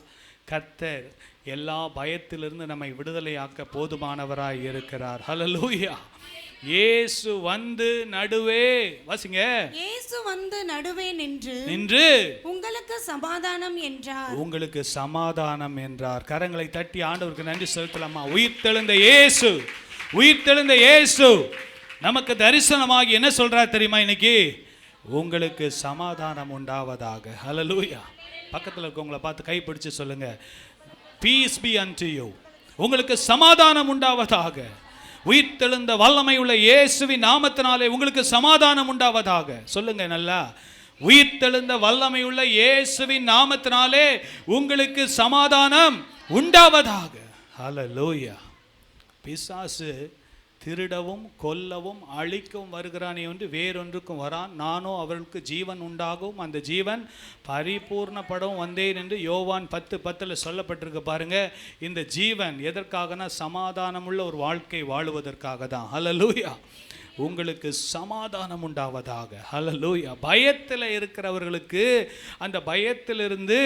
கர்த்தர் எல்லா பயத்திலிருந்து நம்மை விடுதலையாக்க போதுமானவராய் இருக்கிறார். ஹல்லேலூயா. இயேசு வந்து நடுவே, வாசிங்க, இயேசு வந்து நடுவே நின்று உங்களுக்கு சமாதானம் என்றார். கரங்களை தட்டி ஆண்டவருக்கு நன்றி செலுத்தலாமா? உயிர்த்தெழுந்த இயேசு நமக்கு தரிசனமாகி என்ன சொல்றார் தெரியுமா? இன்னைக்கு உங்களுக்கு சமாதானம் உண்டாவதாக. ஹல்லேலூயா. பக்கத்தில் இருக்கவங்களை பார்த்து கை பிடிச்சு சொல்லுங்க, பீஸ் பி அன்டு யூ. உங்களுக்கு சமாதானம் உண்டாவதாக. உயிர்த்தெழுந்த வல்லமை உள்ள இயேசுவின் நாமத்தினாலே உங்களுக்கு சமாதானம் உண்டாவதாக. சொல்லுங்க நல்லா, உயிர்த்தெழுந்த வல்லமை உள்ள இயேசுவின் நாமத்தினாலே உங்களுக்கு சமாதானம் உண்டாவதாக. ஹல்லேலூயா. பிசாசு திருடவும் கொல்லவும் அழிக்கவும் வருகிறானே என்று வேறொன்றுக்கும் வரான். நானோ அவர்களுக்கு ஜீவன் உண்டாகவும் அந்த ஜீவன் பரிபூர்ணப்படவும் வந்தேன் என்று யோவான் 10:10 சொல்லப்பட்டிருக்கு பாருங்க. இந்த ஜீவன் எதற்காகனா சமாதானமுள்ள ஒரு வாழ்க்கை வாழுவதற்காக தான். ஹல்லேலூயா. உங்களுக்கு சமாதானம் உண்டாவதாக. ஹல்லேலூயா. பயத்தில் இருக்கிறவர்களுக்கு அந்த பயத்திலிருந்து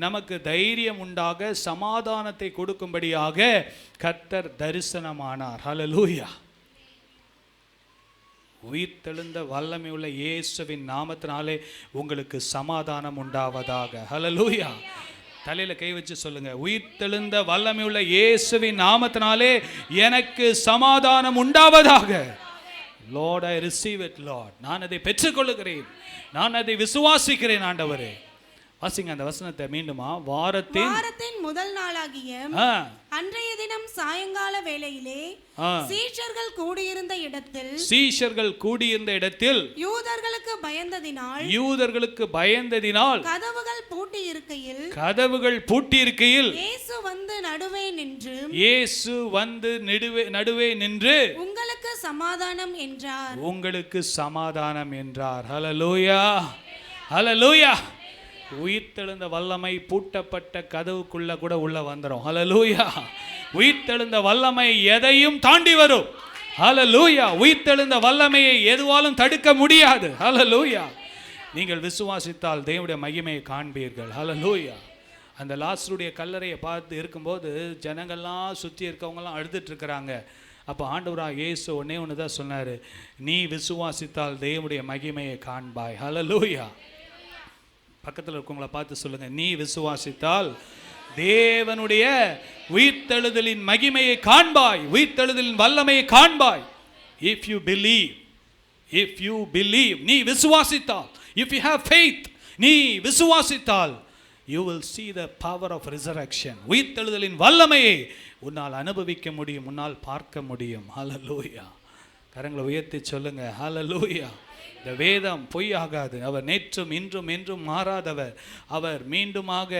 நமக்கு தைரியம் உண்டாக சமாதானத்தை கொடுக்கும்படியாக கர்த்தர் தரிசனமானார். ஹல்லேலூயா. உயிர்த்தெழுந்த வல்லமை உள்ள இயேசுவின் நாமத்தினாலே உங்களுக்கு சமாதானம் உண்டாவதாக. ஹல்லேலூயா. தலையில கை வச்சு சொல்லுங்க, உயிர்த்தெழுந்த வல்லமை உள்ள இயேசுவின் நாமத்தினாலே எனக்கு சமாதானம் உண்டாவதாக. Lord, I receive it, Lord. நான் அதை பெற்றுக்கொள்கிறேன், நான் அதை விசுவாசிக்கிறேன் ஆண்டவரே. வாசிங்க அந்த வசனத்தை மீண்டுமா. வாரத்தின் முதல் நாளாகிய அன்றைய தினம் சாயங்கால வேளையிலே சீஷர்கள் கூடியிருந்த இடத்தில் யூதர்களுக்கு பயந்ததினால் கதவுகள் பூட்டி இருக்கையில் இயேசு வந்து நடுவே நின்று உங்களுக்கு சமாதானம் என்றார். ஹல்லேலூயா, ஹல்லேலூயா. உயிர்த்தெழுந்த வல்லமை பூட்டப்பட்ட கதவுக்குள்ள கூட உள்ள வந்துரும். ஹல்லேலூயா. உயிர்த்தெழுந்த வல்லமை எதையும் தாண்டி வரும். ஹல்லேலூயா. உயிர்த்தெழுந்த வல்லமையை எதுவாலும் தடுக்க முடியாது. ஹல்லேலூயா. நீங்கள் விசுவாசித்தால் தேவனுடைய மகிமையை காண்பீர்கள். ஹல்லேலூயா. அந்த லாசருடைய கல்லறையை பார்த்து இருக்கும்போது ஜனங்கள்லாம் சுற்றி இருக்கவங்கலாம் அழுதுட்டு இருக்கிறாங்க. அப்போ ஆண்டவராக இயேசு ஒன்று தான் சொன்னார், நீ விசுவாசித்தால் தேவனுடைய மகிமையை காண்பாய். ஹல்லேலூயா. பக்கத்தில் இருக்கவங்களை பார்த்து சொல்லுங்க, நீ விசுவாசித்தால் தேவனுடைய உயிர்த்தெழுதலின் மகிமையை காண்பாய், உயிர்த்தெழுதலின் வல்லமையை காண்பாய். If you believe, நீ விசுவாசித்தால், if you have faith, நீ விசுவாசித்தால், you will see the power of resurrection. உயிர்த்தெழுதலின் வல்லமையை உன்னால் அனுபவிக்க முடியும், உன்னால் பார்க்க முடியும். ஹல்லேலூயா. கரங்களை உயர்த்தி சொல்லுங்க, ஹல்லேலூயா. இந்த வேதம் பொய்யாகாது. அவர் நேற்றும் இன்றும் என்றும் மாறாதவர். அவர் மீண்டுமாக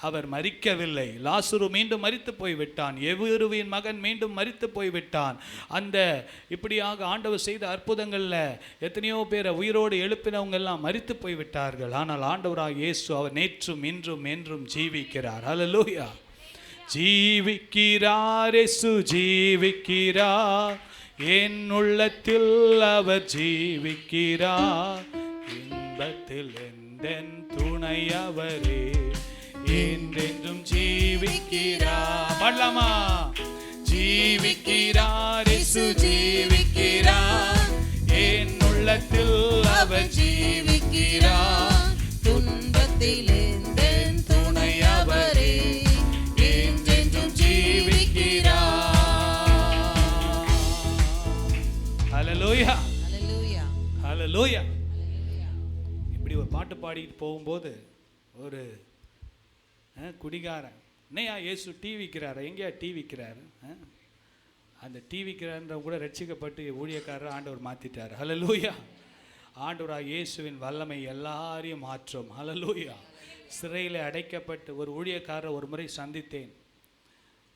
அவர் மரிக்கவில்லை. லாசரு மீண்டும் மரித்து போய்விட்டான். எவ்விருவின் மகன் மீண்டும் மரித்து போய்விட்டான். அந்த இப்படியாக ஆண்டவர் செய்த அற்புதங்களில் எத்தனையோ பேரை உயிரோடு எழுப்பினவங்க எல்லாம் மரித்து போய்விட்டார்கள். ஆனால் ஆண்டவராக இயேசு அவர் நேற்றும் இன்றும் என்றும் ஜீவிக்கிறார். ஹல்லேலூயா. ஜீவிக்கிறார், இயேசு ஜீவிக்கிறார், என் உள்ளத்தில் அவர் ஜீவிக்கிறார், இன்பத்தில் எந்தன் துணை அவரே, என்றென்றும் ஜீவிக்கிறார். பாடலாமா? ஜீவிக்கிறார், இயேசு ஜீவிக்கிறார், என் உள்ளத்தில் அவர் ஜீவிக்கிறார், துன்பத்தில் எந்தன் துணை அவரே, என்றென்றும் ஜீவிக்கிறார். ஹல்லேலூயா, ஹல்லேலூயா, ஹல்லேலூயா. இப்படி ஒரு பாட்டு பாடிட்டு போகும்போது ஒரு குடிகாரன், என்னையா இயேசு டீ விற்கிறாரு, எங்கேயா டீ விற்கிறாரு, அந்த டீ விற்கிறான்ற கூட ரட்சிக்கப்பட்டு ஊழியக்காரர் ஆண்டவர் மாற்றிட்டார். ஹல்லேலூயா. ஆண்டவராக இயேசுவின் வல்லமை எல்லாரையும் மாற்றும். ஹல்லேலூயா. சிறையில் அடைக்கப்பட்டு ஒரு ஊழியக்காரர் ஒரு முறை சந்தித்தேன்.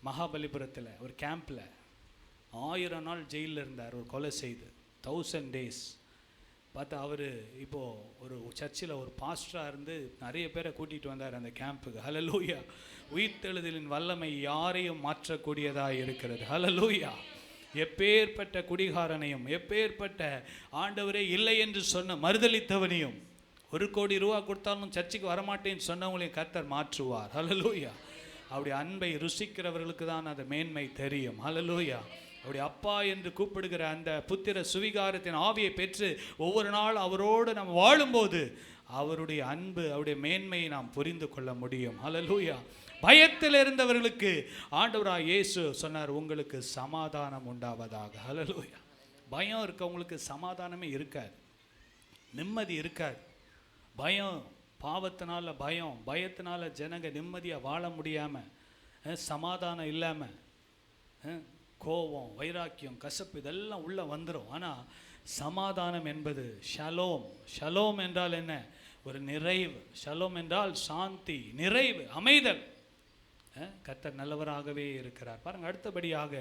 மகாபலிபுரத்தில் ஒரு கேம்பில் 1000 நாள் ஜெயிலில் இருந்தார், ஒரு கொலை செய்து 1000 days. பார்த்தா அவர் இப்போது ஒரு சர்ச்சில் ஒரு பாஸ்டராக இருந்து நிறைய பேரை கூட்டிகிட்டு வந்தார் அந்த கேம்புக்கு. ஹல்லேலூயா. உயிர்த்தெழுதலின் வல்லமை யாரையும் மாற்றக்கூடியதாக இருக்கிறது. ஹல்லேலூயா. எப்பேற்பட்ட குடிகாரனையும், எப்பேற்பட்ட ஆண்டவரே இல்லை என்று சொன்ன மறுதலித்தவனையும், 1 கோடி ரூபா கொடுத்தாலும் சர்ச்சுக்கு வரமாட்டேன்னு சொன்னவங்களையும் கர்த்தர் மாற்றுவார். ஹல்லேலூயா. அப்படி அன்பை ருசிக்கிறவர்களுக்கு தான் அது மேன்மை தெரியும். ஹல்லேலூயா. அப்படி அப்பா என்று கூப்பிடுகிற அந்த புத்திர சுவிகாரத்தின் ஆவியை பெற்று ஒவ்வொரு நாள் அவரோடு நாம் வாழும்போது அவருடைய அன்பு, அவருடைய மேன்மையை நாம் புரிந்து கொள்ள முடியும். ஹல்லேலூயா. பயத்தில் இருந்தவர்களுக்கு ஆண்டவராக இயேசு சொன்னார், உங்களுக்கு சமாதானம் உண்டாவதாக. ஹல்லேலூயா. பயம் இருக்கவங்களுக்கு சமாதானமே இருக்காது, நிம்மதி இருக்காது. பயம், பாவத்தினால பயம், பயத்தினால ஜனங்க நிம்மதியாக வாழ முடியாமல், சமாதானம் இல்லாமல், கோபம், வைராக்கியம், கசப்பு இதெல்லாம் உள்ளே வந்துடும். ஆனால் சமாதானம் என்பது ஷலோம். ஷலோம் என்றால் என்ன? ஒரு நிறைவு. ஷலோம் என்றால் சாந்தி, நிறைவு, அமைதல். கர்த்தர் நல்லவராகவே இருக்கிறார். பாருங்க, அடுத்தபடியாக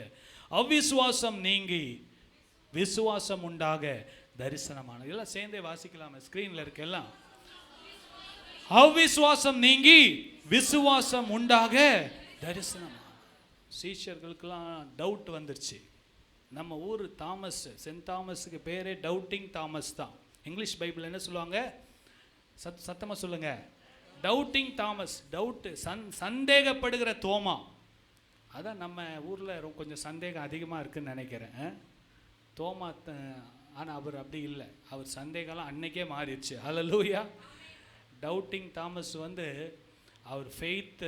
அவிசுவாசம் நீங்கி விசுவாசம் உண்டாக தரிசனமான. இதெல்லாம் சேர்ந்தே வாசிக்கலாமே, ஸ்கிரீன்ல இருக்கு எல்லாம். அவிசுவாசம் நீங்கி விசுவாசம் உண்டாக தரிசனம். சீஷர்களுக்கெல்லாம் டவுட் வந்துருச்சு. நம்ம ஊர் தாமஸ், சென்ட் தாமஸுக்கு பேரே டவுட்டிங் தாமஸ் தான். இங்கிலீஷ் பைபிள் என்ன சொல்லுவாங்க? சத்தமாக சொல்லுங்க, டவுட்டிங் தாமஸ். டவுட்டு, சந்தேகப்படுகிற தோமா. அதான் நம்ம ஊரில் கொஞ்சம் சந்தேகம் அதிகமாக இருக்குதுன்னு நினைக்கிறேன். தோமா, ஆனால் அவர் அப்படி இல்லை. அவர் சந்தேகம்லாம் அன்னைக்கே மாறிடுச்சு. ஹல்லேலூயா. டவுட்டிங் தாமஸ் அவர் ஃபெய்த்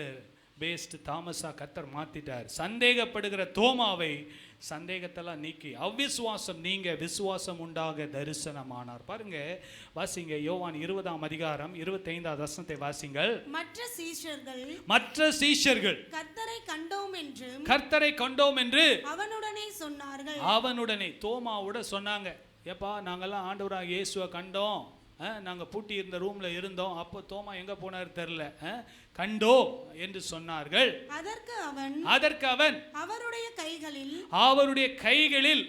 பேஸ்டு தாமஸாக கர்த்தர் மாற்றிட்டார். சந்தேகப்படுகிற தோமாவை சந்தேகத்தெல்லாம் நீக்கி அவ்விசுவாசம் நீங்க விசுவாசம் உண்டாக தரிசனமானார். பாருங்க, வாசிங்க யோவான் 20ஆம் அதிகாரம் 25வது வசனத்தை வாசிங்கள். மற்ற சீஷர்கள் கர்த்தரை கண்டோம் என்று அவனுடனே சொன்னார்கள். அவனுடனே தோமாவோட சொன்னாங்க, ஏப்பா நாங்கெல்லாம் ஆண்டவராக இயேசுவை கண்டோம், நாங்கள் பூட்டி இருந்த ரூம்ல இருந்தோம். அப்போ தோமா எங்க போனார் தெரியல, கண்டோம் என்று சொன்னார்கள். அதற்கு அவன் அவருடைய கைகளில்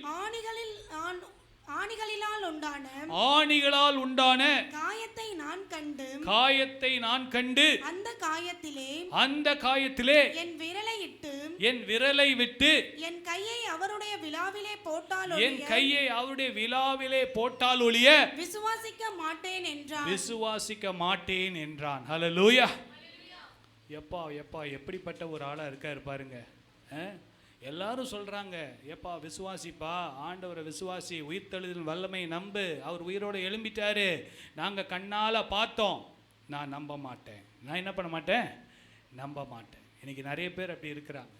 ஆணிகளால் உண்டான காயத்தை நான் கண்டு அந்த காயத்திலே என் விரலை விட்டு என் கையை அவருடைய விலாவிலே போட்டால் ஒழிய விசுவாசிக்க மாட்டேன் என்றான். ஹல்லேலூயா. எப்பா எப்படிப்பட்ட ஒரு ஆளா இருக்காரு பாருங்க. எல்லாரும் சொல்றாங்க, எப்பா விசுவாசிப்பா, ஆண்டவரை விசுவாசி, உயிர்த்தெழுதல் வல்லமை நம்பு, அவர் உயிரோடு எழும்பிட்டாரு, நாங்க கண்ணால பார்த்தோம். நான் நம்ப மாட்டேன். நான் என்ன பண்ண மாட்டேன்? நம்ப மாட்டேன். இன்னைக்கு நிறைய பேர் அப்படி இருக்கிறாங்க.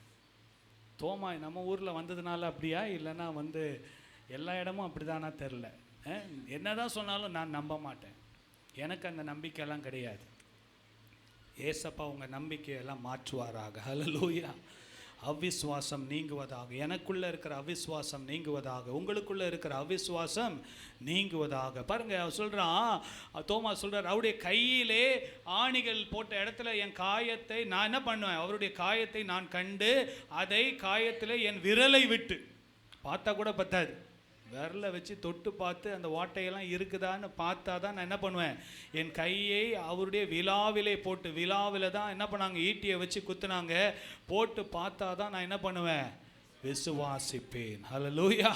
தோமா நம்ம ஊர்ல வந்ததுனால அப்படியா, இல்லைன்னா எல்லா இடமும் அப்படிதானா தெரில. என்னதான் சொன்னாலும் நான் நம்ப மாட்டேன். எனக்கு அந்த நம்பிக்கையெல்லாம் கிடையாது. ஏசப்பா உங்கள் நம்பிக்கையெல்லாம் மாற்றுவாராக. ஹல்லேலூயா. அவிசுவாசம் நீங்குவதாக, எனக்குள்ளே இருக்கிற அவிசுவாசம் நீங்குவதாக, உங்களுக்குள்ளே இருக்கிற அவிசுவாசம் நீங்குவதாக. பாருங்க, அவர் சொல்கிறான், தோமா சொல்கிறார், அவருடைய கையிலே ஆணிகள் போட்ட இடத்துல என் காயத்தை நான் என்ன பண்ணுவேன்? அவருடைய காயத்தை நான் கண்டு அதை காயத்தில் என் விரலை விட்டு, பார்த்தா கூட பத்தாது, விரலை வச்சு தொட்டு பார்த்து அந்த ஓட்டையெல்லாம் இருக்குதான்னு பார்த்தா தான் நான் என்ன பண்ணுவேன்? என் கையை அவருடைய விலாவிலே போட்டு, விலாவில் தான் என்ன பண்ணாங்க? ஈட்டியை வச்சு குத்துனாங்க. போட்டு பார்த்தா தான் நான் என்ன பண்ணுவேன்? விசுவாசிப்பேன். ஹல்லேலூயா.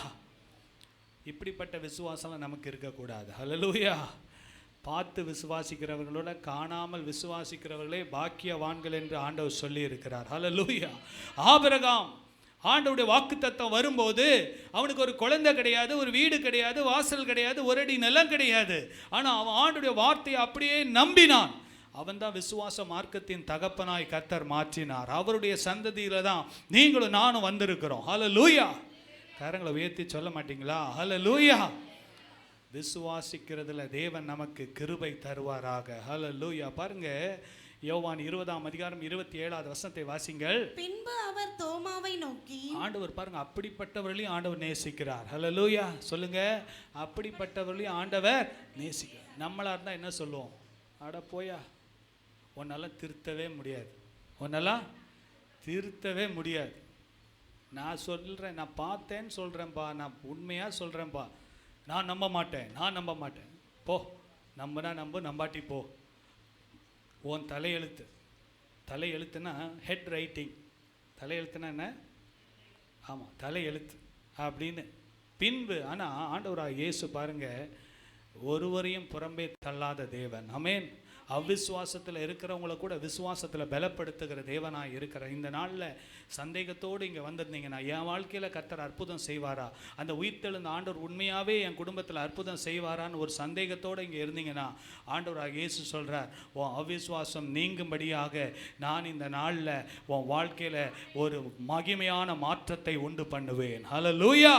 இப்படிப்பட்ட விசுவாசம்லாம் நமக்கு இருக்கக்கூடாது. ஹல்லேலூயா. பார்த்து விசுவாசிக்கிறவர்களோட காணாமல் விசுவாசிக்கிறவர்களே பாக்கியவான்கள் என்று ஆண்டவர் சொல்லி இருக்கிறார். ஹல்லேலூயா. ஆபிரகாம் ஆண்டவருடைய வாக்குத்தத்தம் வரும்போது அவனுக்கு ஒரு குழந்தை கிடையாது, ஒரு வீடு கிடையாது, வாசல் கிடையாது, ஒரு அடி நிலம் கிடையாது. ஆனால் அவன் ஆண்டவருடைய வார்த்தையை அப்படியே நம்பினான். அவன் தான் விசுவாச மார்க்கத்தின் தகப்பனாய் கர்த்தர் மாற்றினார். அவருடைய சந்ததியில தான் நீங்களும் நானும் வந்திருக்கிறோம். ஹல்லேலூயா. கரங்களை உயர்த்தி சொல்ல மாட்டீங்களா? ஹல்லேலூயா. விசுவாசிக்கிறதுல தேவன் நமக்கு கிருபை தருவாராக. ஹல்லேலூயா. பாருங்க, யோவான் 20ஆம் அதிகாரம் 27வது வசனத்தை வாசிங்கள். பின்பு அவர் தோமாவை நோக்கி, ஆண்டவர் பாருங்க, அப்படிப்பட்டவர்களையும் ஆண்டவர் நேசிக்கிறார். ஹல்லேலூயா. சொல்லுங்க, அப்படிப்பட்டவர்களையும் ஆண்டவர் நேசிக்கிறார். நம்மளா இருந்தா என்ன சொல்லுவோம்? அட போயா, உன்னெல்லாம் திருத்தவே முடியாது, உன்னெல்லாம் திருத்தவே முடியாது. நான் சொல்றேன், நான் பார்த்தேன்னு சொல்றேன்ப்பா, நான் உண்மையா சொல்றேன்ப்பா, நான் நம்ப மாட்டேன். போ, நம்புனா நம்பு, நம்பாட்டி போ. உன் தலையெழுத்துனா ஹெட் ரைட்டிங். தலையெழுத்துனா என்ன? ஆமாம், தலையெழுத்து அப்படின்னு. பின்பு ஆனால் ஆண்டவராக இயேசு பாருங்க, ஒருவரையும் புறம்பே தள்ளாத தேவன். ஆமென். அவ்விசுவாசத்தில் இருக்கிறவங்கள கூட விசுவாசத்தில் பலப்படுத்துகிற தேவனாக இருக்கிற இந்த நாளில் சந்தேகத்தோடு இங்கே வந்திருந்தீங்கன்னா, என் வாழ்க்கையில் கர்த்தர் அற்புதம் செய்வாரா, அந்த உயிர்த்தெழுந்த ஆண்டவர் உண்மையாகவே என் குடும்பத்தில் அற்புதம் செய்வாரான்னு ஒரு சந்தேகத்தோடு இங்கே இருந்தீங்கன்னா, ஆண்டவராக இயேசு சொல்கிறார், உன் அவ்விசுவாசம் நீங்கும்படியாக நான் இந்த நாளில் உன் வாழ்க்கையில் ஒரு மகிமையான மாற்றத்தை உண்டு பண்ணுவேன். ஹல்லேலூயா.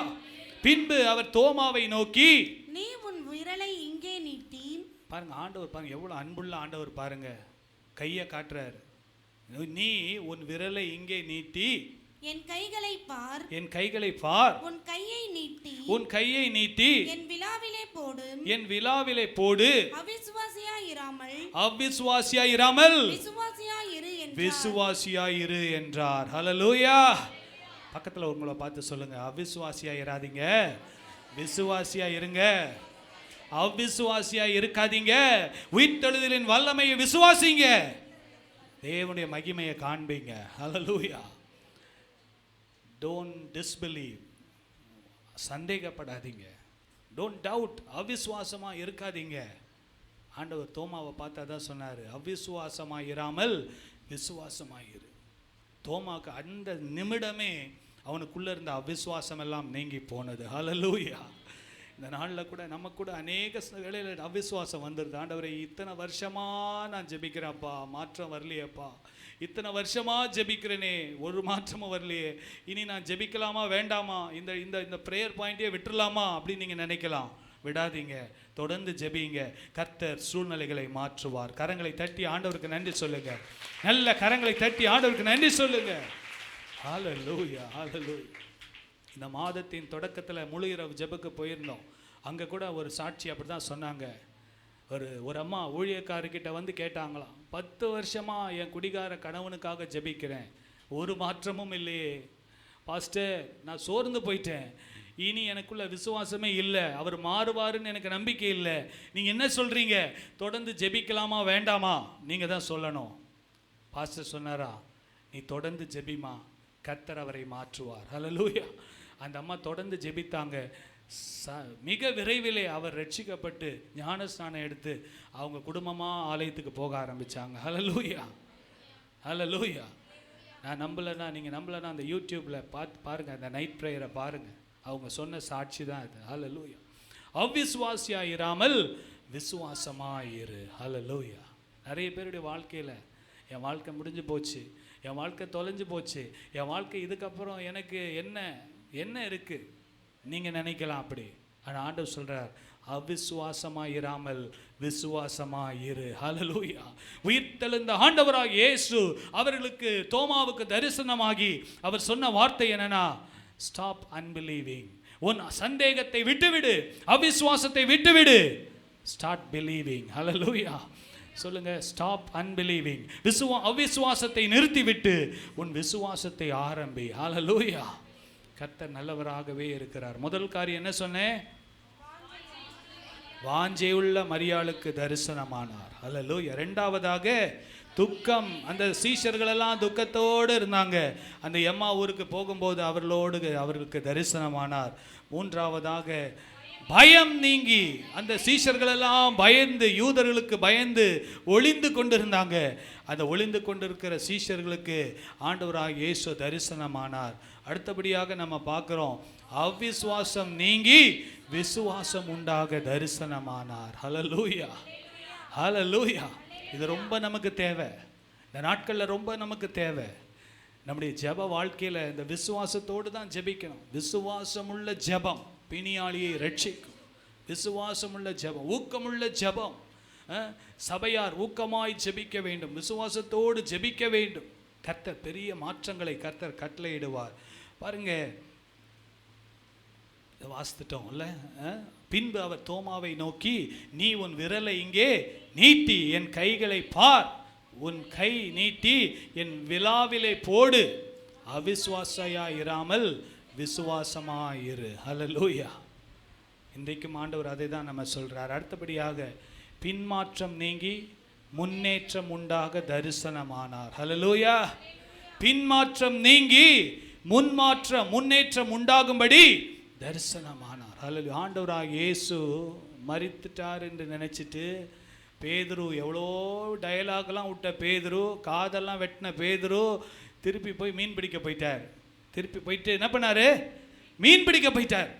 பின்பு அவர் தோமாவை நோக்கி, நீ உன் விரலை இங்கே நீட்டி. பாருங்க, ஆண்டவர் பாருங்க, எவ்வளோ அன்புள்ள ஆண்டவர் பாருங்க, கையை காட்டுறாரு. நீ உன் விரலை இங்கே நீட்டி என் கைகளை பார், உன் கையை நீட்டி என் விலாவிலே போடு, அவ்விசுவாசியாயிராமல் விசுவாசியாயிரு என்றார். ஹல்லேலூயா. பக்கத்தில் உங்களை பார்த்து சொல்லுங்க, அவ்விசுவாசியாயிராதீங்க, விசுவாசியா இருங்க. அவ்விசுவாசியா இருக்காதீங்க. உயிர்த்தெழுதலின் வல்லமையை விசுவாசிங்க, தேவனுடைய மகிமையை காண்பீங்க. ஹல்லேலூயா. Don't disbelieve. சந்தேகப்படாதீங்க. Don't doubt. அவிசுவாசமாக இருக்காதீங்க. ஆண்டவர் தோமாவை பார்த்தா தான் சொன்னார், அவிசுவாசமாக இராமல் விசுவாசமாயிரு. தோமாவுக்கு அந்த நிமிடமே அவனுக்குள்ளே இருந்த அவிசுவாசம் எல்லாம் நீங்கி போனது. ஹல்லேலூயா. இந்த நாளில் கூட நமக்கு கூட அநேக வேளையில் அவிசுவாசம் வந்துடுது. ஆண்டவரை, இத்தனை வருஷமாக நான் ஜெபிக்கிறேன்ப்பா, மாற்றம் வரலையேப்பா. இத்தனை வருஷமாக ஜெபிக்கிறேனே, ஒரு மாற்றமும் வரலையே. இனி நான் ஜெபிக்கலாமா வேண்டாமா, இந்த இந்த இந்த ப்ரேயர் பாயிண்ட்டே விட்டுடலாமா அப்படின்னு நீங்கள் நினைக்கலாம். விடாதீங்க, தொடர்ந்து ஜெபிங்க. கர்த்தர் சூழ்நிலைகளை மாற்றுவார். கரங்களை தட்டி ஆண்டவருக்கு நன்றி சொல்லுங்க. நல்ல கரங்களை தட்டி ஆண்டவருக்கு நன்றி சொல்லுங்க. ஹல்லேலூயா, ஹல்லேலூயா. இந்த மாதத்தின் தொடக்கத்தில் முழு இரவு ஜெபக்கு போயிருந்தோம். அங்கே கூட ஒரு சாட்சி அப்படி தான் சொன்னாங்க. ஒரு அம்மா ஊழியக்காரர்கிட்ட வந்து கேட்டாங்களாம், 10 வருஷமாக என் குடிகார கணவனுக்காக ஜெபிக்கிறேன், ஒரு மாற்றமும் இல்லையே பாஸ்டர், நான் சோர்ந்து போயிட்டேன், இனி எனக்குள்ள விசுவாசமே இல்லை, அவர் மாறுவாருன்னு எனக்கு நம்பிக்கை இல்லை, நீங்கள் என்ன சொல்கிறீங்க, தொடர்ந்து ஜெபிக்கலாமா வேண்டாமா, நீங்கள் தான் சொல்லணும். பாஸ்டர் சொன்னாரா, நீ தொடர்ந்து ஜெபிமா, கர்த்தர் அவரை மாற்றுவார். ஹல்லேலூயா. அந்த அம்மா தொடர்ந்து ஜெபித்தாங்க. மிக விரைவிலே அவர் ரட்சிக்கப்பட்டு ஞானஸ்நானம் எடுத்து அவங்க குடும்பமாக ஆலயத்துக்கு போக ஆரம்பித்தாங்க. ஹல்லேலூயா, ஹல்லேலூயா. நான் நம்பலைன்னா, நீங்கள் நம்பலைன்னா அந்த யூடியூப்பில் பாருங்கள், அந்த நைட் ப்ரேயரை பாருங்கள். அவங்க சொன்ன சாட்சி தான் இது. ஹல்லேலூயா. அவ்விசுவாசியாக இராமல் விசுவாசமாயிரு. ஹல்லேலூயா. நிறைய பேருடைய வாழ்க்கையில் என் வாழ்க்கை முடிஞ்சு போச்சு, என் வாழ்க்கை தொலைஞ்சு போச்சு, என் வாழ்க்கை இதுக்கப்புறம் எனக்கு என்ன இருக்குது நீங்கள் நினைக்கலாம் அப்படி. ஆனால் ஆண்டவர் சொல்கிறார், அவிசுவாசமாக இராமல் விசுவாசமாக இரு. ஹல்லேலூயா. உயிர்த்தெழுந்த ஆண்டவராக இயேசு அவர்களுக்கு தோமாவுக்கு தரிசனமாகி அவர் சொன்ன வார்த்தை என்னன்னா, ஸ்டாப் அன்பிலீவிங். உன் சந்தேகத்தை விட்டுவிடு, அவிசுவாசத்தை விட்டுவிடு, ஸ்டார்ட் பிலீவிங். ஹல்லேலூயா. சொல்லுங்க, ஸ்டாப் அன்பிலீவிங். அவிசுவாசத்தை நிறுத்திவிட்டு உன் விசுவாசத்தை ஆரம்பி. ஹல்லேலூயா. கர்த்தர் நல்லவராகவே இருக்கிறார். முதல் காரியம் என்ன சொன்னேன்? வாஞ்சையுள்ள மரியாளுக்கு தரிசனமானார். ஹல்லேலூயா. இரண்டாவதாக துக்கம். அந்த சீஷர்களெல்லாம் துக்கத்தோடு இருந்தாங்க. அந்த எம்மா ஊருக்கு போகும்போது அவர்களுக்கு தரிசனமானார். மூன்றாவதாக பயம் நீங்கி, அந்த சீஷர்களெல்லாம் பயந்து, யூதர்களுக்கு பயந்து ஒளிந்து கொண்டிருந்தாங்க. அந்த ஒளிந்து கொண்டிருக்கிற சீஷர்களுக்கு ஆண்டவராக இயேசு தரிசனமானார். அடுத்தபடியாக நம்ம பார்க்குறோம், அவ்விசுவாசம் நீங்கி விசுவாசம் உண்டாக தரிசனமானார். ஹல்லேலூயா, ஹல்லேலூயா. இது ரொம்ப நமக்கு தேவை, இந்த நாட்களில் ரொம்ப நமக்கு தேவை. நம்முடைய ஜெப வாழ்க்கையில் இந்த விசுவாசத்தோடு தான் ஜெபிக்கணும். விசுவாசமுள்ள ஜெபம் பிணியாளியை ரட்சிக்கும். விசுவாசமுள்ள ஜெபம், ஊக்கமுள்ள ஜெபம். சபையார் ஊக்கமாய் ஜெபிக்க வேண்டும், விசுவாசத்தோடு ஜெபிக்க வேண்டும். கர்த்தர் பெரிய மாற்றங்களை கர்த்தர் கட்டளையிடுவார். பாருங்க, வாசித்துட்டோம்ல. பின்பு அவர் தோமாவை நோக்கி, நீ உன் விரலை இங்கே நீட்டி என் கைகளை பார், உன் கை நீட்டி என் விலாவிலே போடு, அவிசுவாசையா இராமல் விசுவாசமாயிரு. ஹல்லேலூயா. இன்றைக்கும் ஆண்டவர் அதை தான் நம்ம சொல்றார். அடுத்தபடியாக பின்மாற்றம் நீங்கி முன்னேற்றம் உண்டாக தரிசனமானார். ஹல்லேலூயா. பின்மாற்றம் நீங்கி முன்னேற்றம் உண்டாகும்படி தரிசனமானார். ஹல்லேலூயா. ஆண்டவராக இயேசு மரித்துட்டார் என்று நினைச்சிட்டு பேதுரு, எவ்வளோ டயலாக்லாம் விட்ட பேதுரு, காதெல்லாம் வெட்டின பேதுரு திருப்பி போய் மீன் பிடிக்க போயிட்டார். திருப்பி போயிட்டு என்ன பண்ணாரு? மீன் பிடிக்க போயிட்டார்.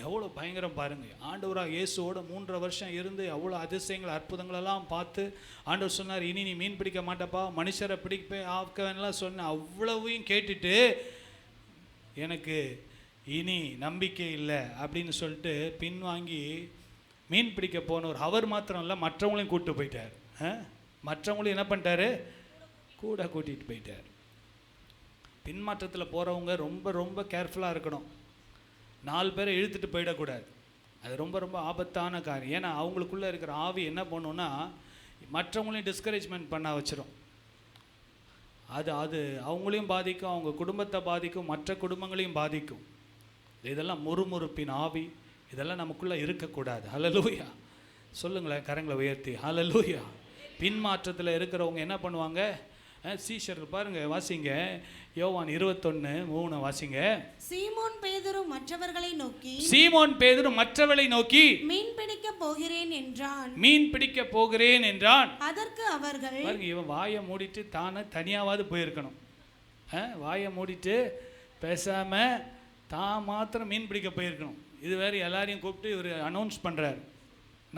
எவ்வளோ பயங்கரம் பாருங்க. ஆண்டவராக இயேசுவோட 3.5 வருஷம் இருந்து அவ்வளோ அதிசயங்கள் அற்புதங்களெல்லாம் பார்த்து ஆண்டவர் சொன்னார், இனி நீ மீன் பிடிக்க மாட்டப்பா, மனுஷரை பிடிக்க ஆக்கவன்லாம் சொன்ன. அவ்வளவையும் கேட்டுட்டு எனக்கு இனி நம்பிக்கை இல்லை அப்படின்னு சொல்லிட்டு பின்வாங்கி மீன் பிடிக்க போனவர் அவர் மாத்திரம் இல்லை, மற்றவங்களையும் கூப்பிட்டு போயிட்டார். மற்றவங்களையும் என்ன பண்ணிட்டாரு? கூட கூட்டிகிட்டு போயிட்டார். பின்மாற்றத்தில் போகிறவங்க ரொம்ப ரொம்ப கேர்ஃபுல்லாக இருக்கணும். 4 பேரை இழுத்துட்டு போயிடக்கூடாது. அது ரொம்ப ரொம்ப ஆபத்தான காரியம். ஏன்னா அவங்களுக்குள்ளே இருக்கிற ஆவி என்ன பண்ணுன்னா, மற்றவங்களையும் டிஸ்கரேஜ்மெண்ட் பண்ண வச்சிடும். அது அவங்களையும் பாதிக்கும், அவங்க குடும்பத்தை பாதிக்கும், மற்ற குடும்பங்களையும் பாதிக்கும். இதெல்லாம் முறுமுறுப்பின் ஆவி, இதெல்லாம் நமக்குள்ளே இருக்கக்கூடாது. ஹல்லேலூயா. சொல்லுங்களேன் கரங்களை உயர்த்தி, ஹல்லேலூயா. பின்மாற்றத்தில் இருக்கிறவங்க என்ன பண்ணுவாங்க? சீஷர்கள் பாருங்கள், வாசிங்க. யோவான் 21:3 வாசிங்க. சீமோன் பேதுரு மற்றவர்களை நோக்கி, சீமோன் பேதுரு மற்றவர்களை நோக்கி, மீன் பிடிக்க போகிறேன் என்றான். மீன் பிடிக்க போகிறேன் என்றான். அதற்கு அவர்கள், பாருங்க, இவன் வாயை மூடிட்டு தானே தனியாவது போயிருக்கணும். வாயை மூடிட்டு பேசாம தான் மாத்திரம் மீன் பிடிக்க போயிருக்கணும். இது வேற எல்லாரையும் கூப்பிட்டு இவர் அனௌன்ஸ் பண்றாரு,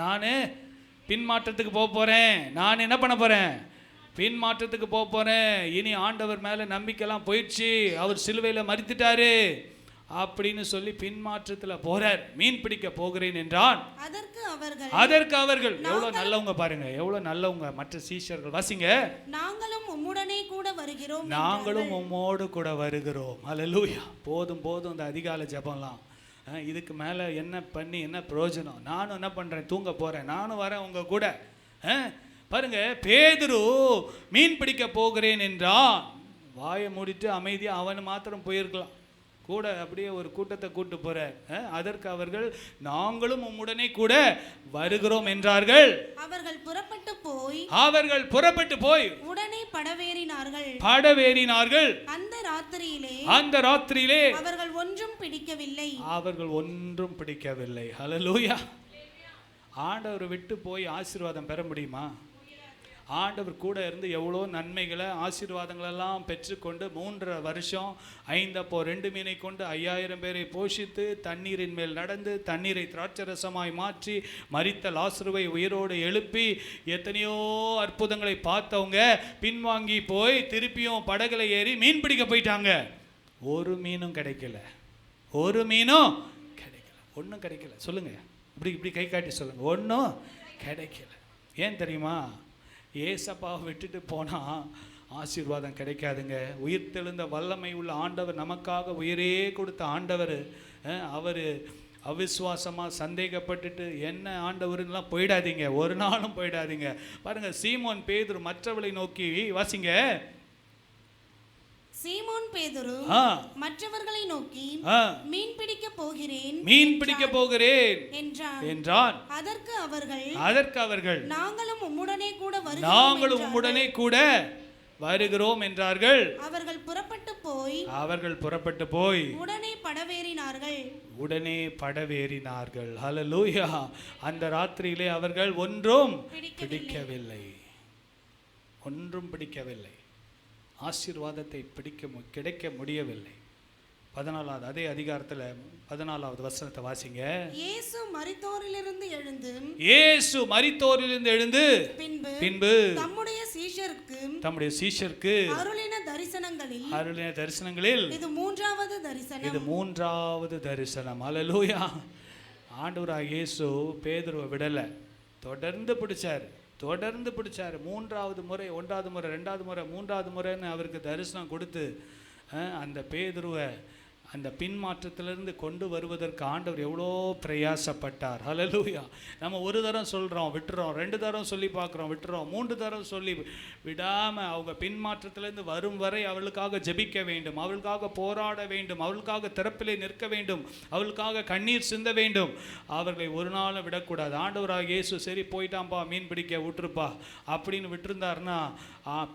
நான் பின்மாற்றத்துக்கு போக போறேன், நான் என்ன பண்ண போறேன், பின்மாற்றத்துக்கு போக போறேன், இனி ஆண்டவர் மேல நம்பிக்கைலாம் போயிடுச்சு, அவர் சிலுவையில் மரித்துட்டாரு அப்படின்னு சொல்லி பின்மாற்றத்துல போறார். மீன் பிடிக்க போகிறேன் என்றான். அதற்கு அவர்கள் எவ்வளவு நல்லவங்க பாருங்க, எவ்வளவு நல்லவங்க மற்ற சீஷர்கள். வாசிங்க. நாங்களும் உம்முடனே கூட வருகிறோம், நாங்களும் உம்மோடு கூட வருகிறோம். அல்லேலூயா. போதும் போதும் இந்த அதிகாலை ஜெபம்லாம். இதுக்கு மேலே என்ன பண்ணி என்ன பிரயோஜனம்? நானும் என்ன பண்ணுறேன், தூங்க போகிறேன், நானும் வரேன் உங்க கூட. பாருங்க, பேதுரு மீன் பிடிக்க போகிறேன் என்றான். வாயை மூடிட்டு அமைதியாக அவன் மாத்திரம் போயிருக்கலாம், கூட அப்படியே ஒரு கூட்டத்தை கூட்டு போறார். அதற்கு அவர்கள், நாங்களும் உம்முடனே கூட வருகிறோம் என்றார்கள். அவர்கள் புறப்பட்டு போய் உடனே படவேறினார்கள். அந்த ராத்திரியிலே அவர்கள் ஒன்றும் பிடிக்கவில்லை. ஹல்லேலூயா. ஆண்டவர் விட்டு போய் ஆசீர்வாதம் பெற முடியுமா? ஆண்டவர் கூட இருந்து எவ்வளோ நன்மைகளை ஆசீர்வாதங்களெல்லாம் பெற்றுக்கொண்டு 3.5 வருஷம் 5 அப்போ 2 மீனை கொண்டு 5000 பேரை போஷித்து, தண்ணீரின் மேல் நடந்து, தண்ணீரை திராட்சரசமாய் மாற்றி, மரித்த லாசருவை உயிரோடு எழுப்பி, எத்தனையோ அற்புதங்களை பார்த்தவங்க பின்வாங்கி போய் திருப்பியும் படகுல ஏறி மீன் பிடிக்க போயிட்டாங்க. ஒரு மீனும் கிடைக்கல. ஒன்றும் கிடைக்கல. சொல்லுங்க, இப்படி கை காட்டி சொல்லுங்க, ஒன்றும் கிடைக்கல. ஏன் தெரியுமா? ஏசப்பாவை விட்டுட்டு போனால் ஆசீர்வாதம் கிடைக்காதுங்க. உயிர்த்தெழுந்த வல்லமை உள்ள ஆண்டவர், நமக்காக உயிரே கொடுத்த ஆண்டவர், அவர் அவிசுவாசமாக சந்தேகப்பட்டுட்டு என்ன ஆண்டவருன்னெலாம் போயிடாதீங்க, ஒரு நாளும் போயிடாதீங்க. பாருங்கள், சீமோன் பேதுரு மற்றவளை நோக்கி, வாசிங்க. சீமோன் பேதுரு மற்றவர்களை நோக்கி, மீன் பிடிக்க போகிறேன் என்றான். அதற்கு அவர்கள், நாங்களும் உம்முடனே கூட வருகிறோம் என்றார்கள். அவர்கள் புறப்பட்டு போய் உடனே படவேறினார்கள். ஹல்லேலூயா. அந்த ராத்திரியிலே அவர்கள் ஒன்றும் பிடிக்கவில்லை. ஆசீர்வாதத்தை கிடைக்க முடியவில்லை. 14வது அதே அதிகாரத்தில் 14வது வசனத்தை வாசிங்க. இயேசு மரித்தோரிலிருந்து எழுந்து பின்பு தம்முடைய சீஷருக்கு அருளின தரிசனங்களில் இது மூன்றாவது தரிசனம். அல்லேலூயா. ஆண்டவராகிய இயேசு பேதுருவை விடல, தொடர்ந்து பிடிச்சார். 3வது முறை, 1வது முறை, 2வது முறை, 3வது முறைன்னு அவருக்கு தரிசனம் கொடுத்து அந்த பேதுருவை அந்த பின்மாற்றத்திலிருந்து கொண்டு வருவதற்கு ஆண்டவர் எவ்வளோ பிரயாசப்பட்டார். ஹல்லேலூயா. நம்ம ஒரு தரம் சொல்கிறோம் விட்டுறோம், 2 தரம் சொல்லி பார்க்குறோம் விட்டுறோம், 3 தரம் சொல்லி விடாமல் அவங்க பின்மாற்றத்திலிருந்து வரும் வரை அவளுக்காக ஜெபிக்க வேண்டும், அவளுக்காக போராட வேண்டும், அவளுக்காக திறப்பிலே நிற்க வேண்டும், அவளுக்காக கண்ணீர் சிந்த வேண்டும். அவர்களை ஒரு நாளும் விடக்கூடாது. ஆண்டவராகிய இயேசு சரி போயிட்டான்ப்பா மீன் பிடிக்க விட்டுருப்பா அப்படின்னு விட்டுருந்தாருன்னா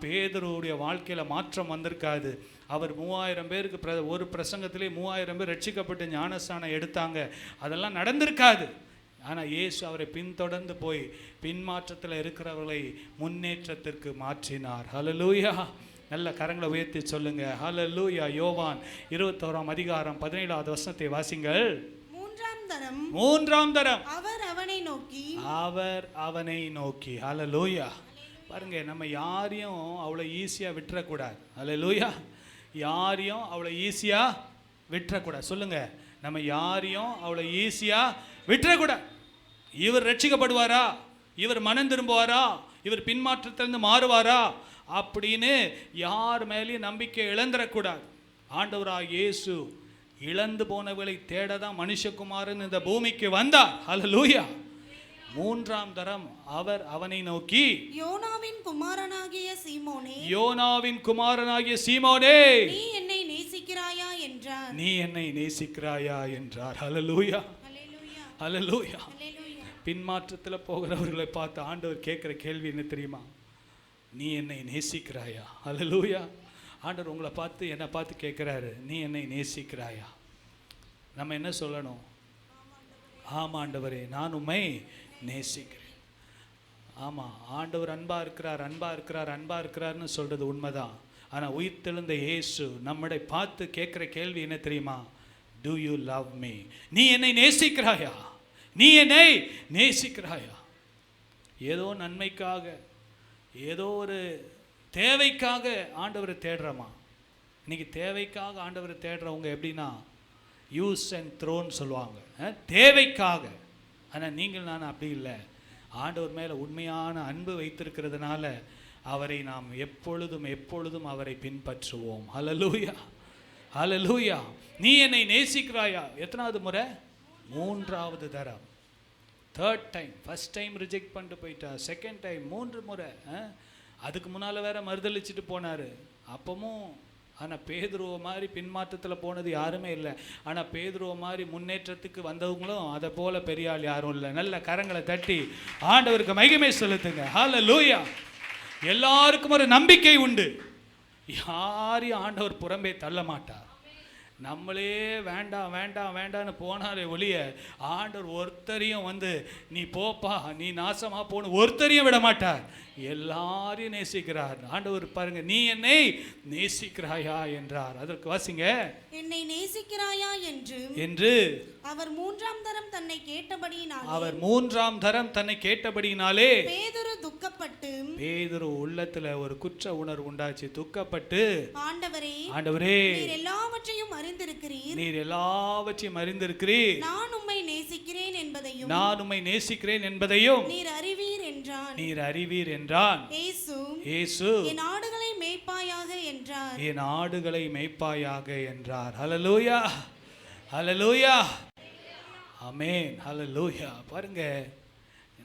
பேதுருவுடைய வாழ்க்கையில் மாற்றம் வந்திருக்காது. அவர் 3000 பேருக்கு ஒரு பிரசங்கத்திலே 3000 பேர் ரட்சிக்கப்பட்டு ஞானஸ்தானம் எடுத்தாங்க. அதெல்லாம் நடந்திருக்காது. ஆனால் இயேசு அவரை பின்தொடர்ந்து போய் பின்மாற்றத்தில் இருக்கிறவர்களை முன்னேற்றத்திற்கு மாற்றினார். ஹல்லேலூயா. நல்ல கரங்களை உயர்த்தி சொல்லுங்க, ஹல்லேலூயா. யோவான் 21ஆம் அதிகாரம் 17வது வசனத்தை வாசிங்கள். 3ஆம் தரம் அவர் அவனை நோக்கி. ஹல்லேலூயா. பாருங்க, நம்ம யாரையும் அவ்வளோ ஈஸியாக விட்டுறக்கூடாது. ஹல்லேலூயா. யாரையும் அவ்வளோ ஈஸியாக விட்டுறக்கூடாது. சொல்லுங்க, நம்ம யாரையும் அவ்வளோ ஈஸியாக விட்டுறக்கூடாது. இவர் ரட்சிக்கப்படுவாரா, இவர் மனம் திரும்புவாரா, இவர் பின்மாற்றத்திலிருந்து மாறுவாரா அப்படின்னு யார் மேலேயும் நம்பிக்கை இழந்துடக்கூடாது. ஆண்டவராகிய இயேசு இழந்து போனவர்களை தேட தான் மனுஷகுமாரன் இந்த பூமிக்கு வந்தார். ஹல்லேலூயா. 3ஆம் தரம் அவர் அவனை நோக்கி, யோனாவின் குமாரனாகிய சீமோனே, நீ என்னை நேசிக்கிறாயா என்றார். ஹல்லேலூயா. ஹல்லேலூயா. பின்மாற்றத்தில் போகிறவர்களை பார்த்து ஆண்டவர் கேட்குற கேள்வி என்ன தெரியுமா? நீ என்னை நேசிக்கிறாயா? ஹல்லேலூயா. ஆண்டவர் உங்களை பார்த்து என்னை பார்த்து கேட்குறாரு, நீ என்னை நேசிக்கிறாயா? நம்ம என்ன சொல்லணும்? ஆமாம் ஆண்டவரே, நான் உம்மை நேசிக்கிறேன். ஆமாம், ஆண்டவர் அன்பாக இருக்கிறார், அன்பாக இருக்கிறார், அன்பாக இருக்கிறார்னு சொல்கிறது உண்மைதான். ஆனால் உயிர்த்தெழுந்த இயேசு நம்மளை பார்த்து கேட்குற கேள்வி என்ன தெரியுமா? Do you love me? நீ என்னை நேசிக்கிறாயா? நீ என்னை நேசிக்கிறாயா? ஏதோ நன்மைக்காக, ஏதோ ஒரு தேவைக்காக ஆண்டவரை தேடுறோமா? இன்னைக்கு தேவைக்காக ஆண்டவரை தேடுறவங்க எப்படின்னா யூஸ் அண்ட் த்ரோன்னு சொல்லுவாங்க, தேவைக்காக. ஆனால் நீங்கள் நான் அப்படி இல்லை. ஆண்டவர் மேலே உண்மையான அன்பு வைத்திருக்கிறதுனால அவரை நாம் எப்பொழுதும் எப்பொழுதும் அவரை பின்பற்றுவோம். ஹல்லேலூயா, ஹல்லேலூயா. நீ என்னை நேசிக்கிறாயா? எத்தனாவது முறை? 3வது தரம், 3rd time. First time reject பண்ணிட்டு போயிட்டா, 2nd டைம், 3 முறை. அதுக்கு முன்னால் வேற மறுதளிச்சுட்டு போனார். அப்பவும் ஆனால் பேதுருவ மாதிரி பின்மாற்றத்தில் போனது யாருமே இல்லை. ஆனால் பேதுருவ மாதிரி முன்னேற்றத்துக்கு வந்தவங்களும் அதை போல பெரிய ஆள் யாரும் இல்லை. நல்ல கரங்களை தட்டி ஆண்டவருக்கு மகிமை செலுத்துங்க. ஹல்லேலூயா. எல்லாருக்கும் ஒரு நம்பிக்கை உண்டு. யாரையும் ஆண்டவர் புறம்பே தள்ள மாட்டார். நம்மளே வேண்டாம் வேண்டாம் வேண்டான்னு போனாலே ஒழிய ஆண்டவர் ஒருத்தரையும் வந்து நீ போப்பா, நீ நாசமா போன ஒருத்தரையும் விட மாட்டார். எல்லாரையும் நேசிக்கிறார் ஆண்டவர். பாருங்க, நீ என்னை நேசிக்கிறாயா என்றார். அதற்கு வாசிங்க, என்னை நேசிக்கிறாயா என்று அவர் 3ஆம் தரம் தன்னை கேட்டபடியினாலே, அவர் 3ஆம் தரம் தன்னை கேட்டபடியினாலே பேதுரு துக்கப்பட்டு, பேதுரு உள்ளத்துல ஒரு குற்ற உணர்வு உண்டாச்சு. துக்கப்பட்டு, ஆண்டவரே, ஆண்டவரே, நீர் எல்லாவற்றையும் அறிந்திருக்கிறீர், நீர் எல்லாவற்றையும் அறிந்திருக்கிறீர், நான் உம்மை நேசிக்கிறேன் என்பதையும், நான் உம்மை நேசிக்கிறேன் என்பதையும் நீர் அறிவீர் என்றான். நீர் அறிவீர் என்றான். இயேசு, என் ஆடுகளை மேய்ப்பாயாக என்றார். என் ஆடுகளை மேய்ப்பாயாக என்றார். ஹல்லேலூயா, ஹல்லேலூயா, ஆமென், ஹல்லேலூயா. பாருங்க,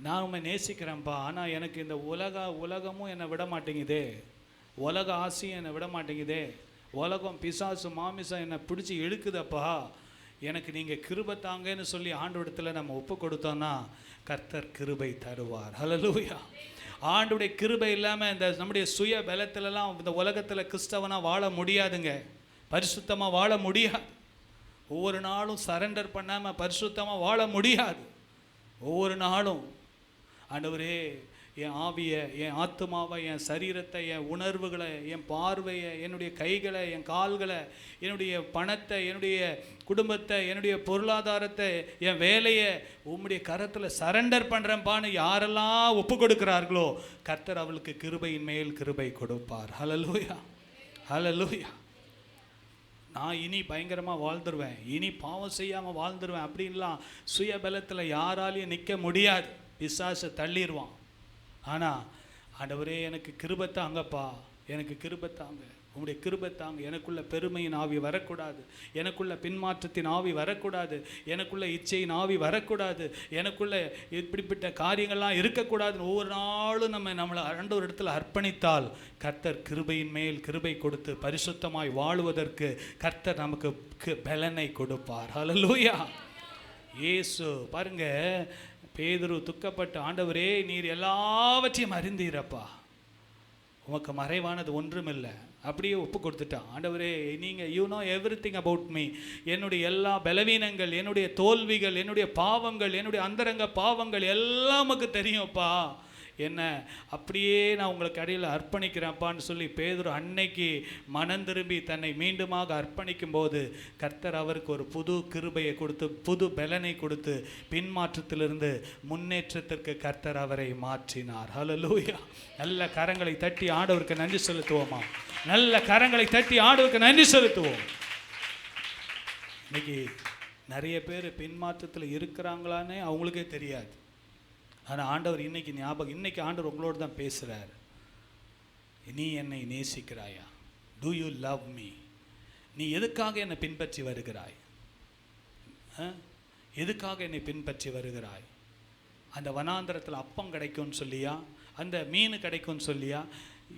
நான் உம்மை நேசிக்கிறேன்ப்பா, ஆனால் எனக்கு இந்த உலகமும் என்னை விட மாட்டேங்குதே, உலக ஆசையும் என்னை விட மாட்டேங்குதே, உலகம் பிசாசு மாமிசம் என்னை பிடிச்சி இழுக்குதப்பா, எனக்கு நீங்கள் கிருபை தாங்கன்னு சொல்லி ஆண்டவரிடத்தில் நம்ம ஒப்பு கொடுத்தோன்னா கர்த்தர் கிருபை தருவார். ஹல்லேலூயா. ஆண்டுடைய கிருபை இல்லாமல் இந்த நம்முடைய சுய பலத்திலலாம் இந்த உலகத்தில் கிறிஸ்தவனாக வாழ முடியாதுங்க, பரிசுத்தமாக வாழ முடியாது. ஒவ்வொரு நாளும் சரண்டர் பண்ணாமல் பரிசுத்தமாக வாழ முடியாது. ஒவ்வொரு நாளும் ஆண்டவரே, என் ஆவியை, என் ஆத்துமாவை, என் சரீரத்தை, என் உணர்வுகளை, என் பார்வையை, என்னுடைய கைகளை, என் கால்களை, என்னுடைய பணத்தை, என்னுடைய குடும்பத்தை, என்னுடைய பொருளாதாரத்தை, என் வேலையை உம்முடைய கரத்தில் சரண்டர் பண்ணுறேன்பான்னு யாரெல்லாம் ஒப்பு கொடுக்கிறார்களோ கர்த்தர் அவளுக்கு கிருபையின் மேல் கிருபை கொடுப்பார். ஹல்லேலூயா, ஹல்லேலூயா. நான் இனி பயங்கரமாக வாழ்ந்துருவேன், இனி பாவம் செய்யாமல் வாழ்ந்துருவேன் அப்படின்லாம் சுயபலத்தில் யாராலையும் நிற்க முடியாது. பிசாசை தள்ளிடுவான். ஆனால் ஆண்டவரே, எனக்கு கிருபை தாங்கப்பா, எனக்கு கிருபை தாங்க, உங்களுடைய கிருபை தாங்க. எனக்குள்ள பெருமையின் ஆவி வரக்கூடாது, எனக்குள்ள பின்மாற்றத்தின் ஆவி வரக்கூடாது, எனக்குள்ள இச்சையின் ஆவி வரக்கூடாது, எனக்குள்ள இப்படிப்பட்ட காரியங்கள்லாம் இருக்கக்கூடாதுன்னு ஒவ்வொரு நாளும் நம்மளை ஒரு இடத்துல அர்ப்பணித்தால் கர்த்தர் கிருபையின் மேல் கிருபை கொடுத்து பரிசுத்தமாய் வாழுவதற்கு கர்த்தர் நமக்கு பலனை கொடுப்பார். ஹல்லேலூயா. இயேசு பாருங்க, பேதுரு துக்கப்பட்டு, ஆண்டவரே, நீர் எல்லாவற்றையும் அறிந்தீரப்பா, உமக்கு மறைவானது ஒன்றுமில்லை, அப்படியே ஒப்பு கொடுத்துட்டான். ஆண்டவரே, நீங்கள் you know everything about me, என்னுடைய எல்லா பலவீனங்கள், என்னுடைய தோல்விகள், என்னுடைய பாவங்கள், என்னுடைய அந்தரங்க பாவங்கள் எல்லாம் உமக்கு தெரியும்ப்பா, என்ன அப்படியே நான் உங்களுக்கு அடியில் அர்ப்பணிக்கிறேன்ப்பான்னு சொல்லி பேதுரு அன்னைக்கு மனம் திரும்பி தன்னை மீண்டுமாக அர்ப்பணிக்கும் போது கர்த்தர் அவருக்கு ஒரு புது கிருபையை கொடுத்து, புது பலனை கொடுத்து, பின்மாற்றத்திலிருந்து முன்னேற்றத்திற்கு கர்த்தர் அவரை மாற்றினார். ஹல்லேலூயா. நல்ல கரங்களை தட்டி ஆண்டவருக்கு நன்றி செலுத்துவோமா? நல்ல கரங்களை தட்டி ஆண்டவருக்கு நன்றி செலுத்துவோம். இன்னைக்கு நிறைய பேர் பின்மாற்றத்தில் இருக்கிறாங்களான்னே அவங்களுக்கே தெரியாது. ஆனால் ஆண்டவர் இன்னைக்கு ஆண்டவர் உங்களோடு தான் பேசுகிறார். நீ என்னை நேசிக்கிறாயா? Do you love me? நீ எதுக்காக என்னை பின்பற்றி வருகிறாய்? எதுக்காக என்னை பின்பற்றி வருகிறாய்? அந்த வனாந்தரத்தில் அப்பம் கிடைக்கும்னு சொல்லியா? அந்த மீன் கிடைக்கும்னு சொல்லியா?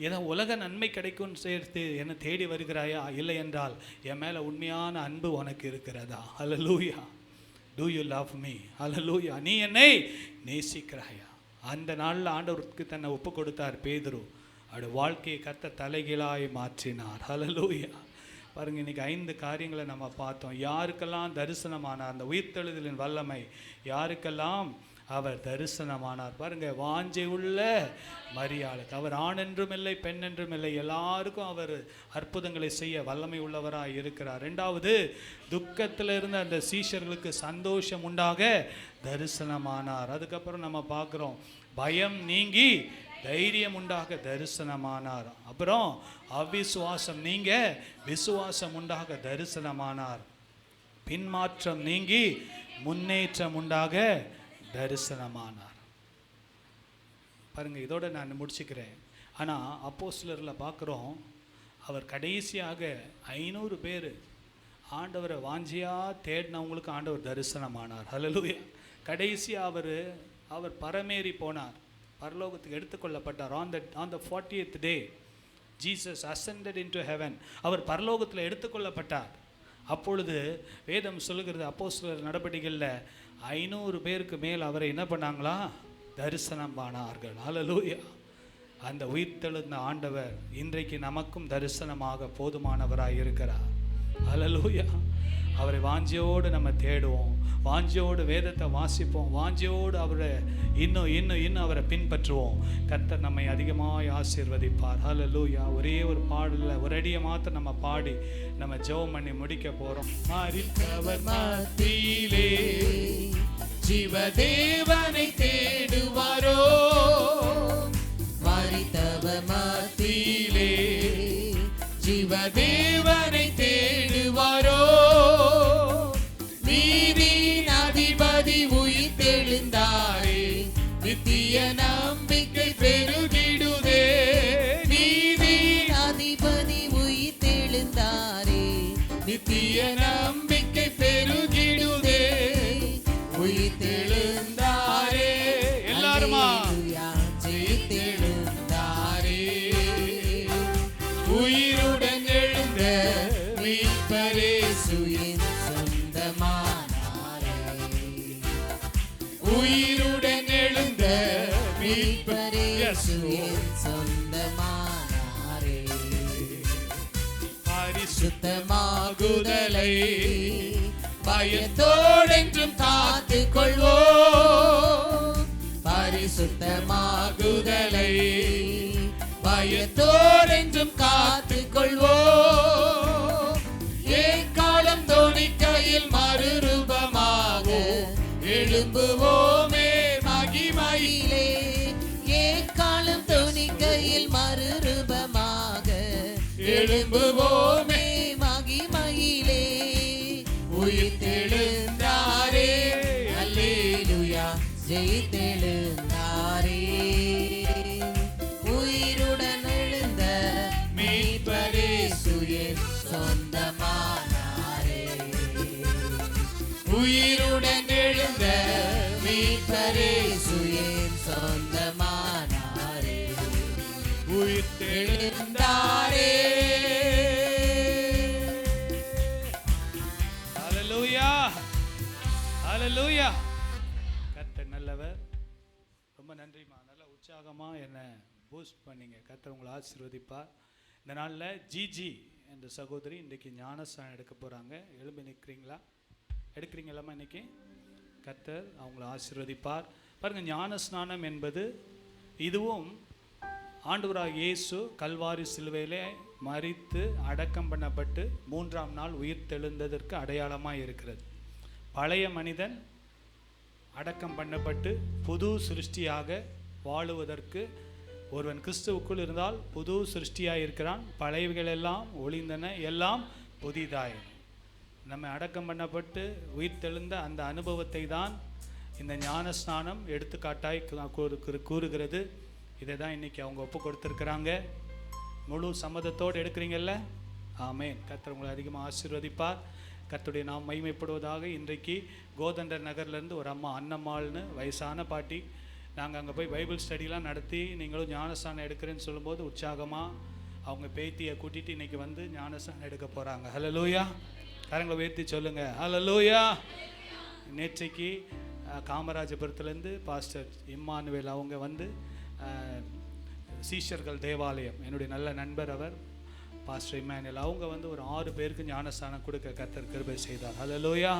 ஏதோ உலக நன்மை கிடைக்கும்னு சேர்த்து என்னை தேடி வருகிறாயா? இல்லை என்றால் என் மேலே உண்மையான அன்பு உனக்கு இருக்கிறதா? ஹல்லேலூயா. Do you love me? Hallelujah. நீ என்னை நேசிக்கிறாயா? அந்த நாளில் ஆண்டவருக்கு தன்னை ஒப்பு கொடுத்தார் பேதுரு. அவருடைய வாழ்க்கையை கர்த்தர் தலைகீழாய் மாற்றினார். ஹல்லேலூயா. பாருங்க, இன்னைக்கு 5 காரியங்களை நம்ம பார்த்தோம். யாருக்கெல்லாம் தரிசனமானார், அந்த உயிர்த்தெழுதலின் வல்லமை யாருக்கெல்லாம் அவர் தரிசனமானார். பாருங்க, வாஞ்சை உள்ள மரியாளுக்கு அவர் ஆண் என்றும் இல்லை பெண் என்றும் இல்லை, எல்லாருக்கும் அவர் அற்புதங்களை செய்ய வல்லமை உள்ளவராக இருக்கிறார். 2வது, துக்கத்தில் இருந்த அந்த சீஷர்களுக்கு சந்தோஷம் உண்டாக தரிசனமானார். அதுக்கப்புறம் நம்ம பார்க்குறோம், பயம் நீங்கி தைரியம் உண்டாக தரிசனமானார். அப்புறம் அவிசுவாசம் நீங்க விசுவாசம் உண்டாக தரிசனமானார். பின்மாற்றம் நீங்கி முன்னேற்றம் உண்டாக தரிசனமானார். பாருங்க, இதோட நான் முடிச்சுக்கிறேன். ஆனால் அப்போஸ்தலரில் பார்க்குறோம், அவர் கடைசியாக 500 பேர் ஆண்டவரை வாஞ்சியாக தேடினவங்களுக்கு ஆண்டவர் தரிசனமானார். ஹல்லேலூயா. கடைசியாக அவர் பரமேறி போனார், பரலோகத்துக்கு எடுத்துக்கொள்ளப்பட்டார். on the 40th day Jesus ascended into heaven. அவர் பரலோகத்தில் எடுத்துக்கொள்ளப்பட்டார். அப்பொழுது வேதம் சொல்லுகிறது, அப்போஸ்தலர் நடபடிகளில் 500 பேருக்கு மேல் அவரை என்ன பண்ணாங்களா, தரிசனம் பண்ணார்கள். ஹல்லேலூயா. அந்த உயிர்த்தெழுந்த ஆண்டவர் இன்றைக்கு நமக்கும் தரிசனமாக போதுமானவராக இருக்கிறார். ஹல்லேலூயா. அவரை வாஞ்சியோடு நம்ம தேடுவோம், வாஞ்சியோடு வேதத்தை வாசிப்போம், வாஞ்சியோடு அவரை இன்னும் அவரை பின்பற்றுவோம். கர்த்தர் நம்மை அதிகமாக ஆசீர்வதிப்பார். ஹல்லேலூயா. ஒரே ஒரு பாடலில் ஒரு அடியை மாத்திரம் நம்ம பாடி நம்ம ஜெபம் பண்ணி முடிக்க போகிறோம். மரித்தவர் மத்தியிலே ஜீவதேவனை தேடுவாரோ, மரித்தவர் மத்தியிலே ஜீவதேவனை தேடுவாரோ, நீதியின் அதிபதி உயிர்த்தெழுந்தாரே, நித்திய நம்பிக்கை பெருகிடுதே. நீதியின் அதிபதி உயிர்த்தெழுந்தாரே, நித்திய நம்பிக்கை பெருகிடுதே. உயிர்த்தெழுந்தாரே, எல்லாருமா ஜெயித்தெழுந்தாரே, உயிருடன் எழுந்த மீட்பரே சுயின் சொந்தமானாரே, உயிருடன் எழுந்த மீட்பரே சுயின் சொந்தமானாரே. பரிசுத்தமாகுதலை பயத்தோடென்றும் காத்து கொள்வோம், பரிசுத்தமாகுதலை பயத்தோடென்றும் காத்து கொள்வோம். ஏக்காலம் தோணிக்கையில் மறுரூபமாக எழும்புவோமே மகிமையிலே, ஏக்காலம் தோணிக்கையில் மறுரூபமாக எழும்புவோமே மகிமையிலே. உயிர்த்தெழுந்தாரே, அல்லேலூயா, ஜெயித்தெழுந்தாரே, உயிருடன் எழுந்த மீட்பரே சுயின் சொந்தமானாரே, உயிருடன் எழுந்த மீட்பரே சுயின் சொந்தமானாரே, உயிர்த்தெழுந்தாரே. ஹல்லேலூயா. கர்த்தர் நல்லவர். ரொம்ப நன்றிம்மா, நல்லா உற்சாகமாக என்னை பூஸ்ட் பண்ணிங்க. கர்த்தர் உங்களை ஆசீர்வதிப்பார். இந்த நாளில் ஜிஜி என்ற சகோதரி இன்றைக்கி ஞானஸ்நானம் எடுக்க போகிறாங்க. எழும்பி நிற்கிறீங்களா? எடுக்கிறீங்களாம்மா? இன்றைக்கி கர்த்தர் அவங்கள ஆசீர்வதிப்பார். பாருங்கள், ஞானஸ்நானம் என்பது இதுவும் ஆண்டவராகிய இயேசு கல்வாரி சிலுவையிலே மரித்து அடக்கம் பண்ணப்பட்டு 3ஆம் நாள் உயிர் தெழுந்ததற்கு அடையாளமாக இருக்கிறது. பழைய மனிதன் அடக்கம் பண்ணப்பட்டு புது சிருஷ்டியாக வாழுவதற்கு ஒருவன் கிறிஸ்துவுக்குள் இருந்தால் புது சிருஷ்டியாக இருக்கிறான். பழையவைகள் எல்லாம் ஒளிந்தன, எல்லாம் புதிதாய். நம்ம அடக்கம் பண்ணப்பட்டு உயிர் தெழுந்த அந்த அனுபவத்தை தான் இந்த ஞானஸ்நானம் எடுத்துக்காட்டாய் கூறுகிறது. இதை தான் இன்றைக்கி அவங்க ஒப்பு கொடுத்துருக்குறாங்க. முழு சம்மதத்தோடு எடுக்கிறீங்கல்ல? ஆமென். கர்த்தர் உங்களை அதிகமாக ஆசீர்வதிப்பார். கர்த்தருடைய நாம் மகிமைப்படுவதாக. இன்றைக்கு கோதண்டர் நகர்லேருந்து ஒரு அம்மா, அன்னம்மாள்னு வயசான பாட்டி, நாங்கள் அங்கே போய் பைபிள் ஸ்டடிலாம் நடத்தி நீங்களும் ஞானஸ்நானம் எடுக்கிறேன்னு சொல்லும்போது உற்சாகமாக அவங்க பேத்தியை கூட்டிகிட்டு இன்றைக்கி வந்து ஞானஸ்நானம் எடுக்க போகிறாங்க. ஹல்லேலூயா. கரங்களை உயர்த்தி சொல்லுங்கள், ஹல்லேலூயா. நேற்றைக்கு காமராஜபுரத்துலேருந்து பாஸ்டர் இம்மானுவேல் அவங்க வந்து சீஷர்கள் தேவாலயம், என்னுடைய நல்ல நண்பர் அவர், பாஸ்டர் இமானுவேல். அவங்க வந்து ஒரு 6 பேருக்கு ஞானஸ்தானம் கொடுக்க கர்த்தர் கிருபை செய்தார். ஹல்லேலூயா.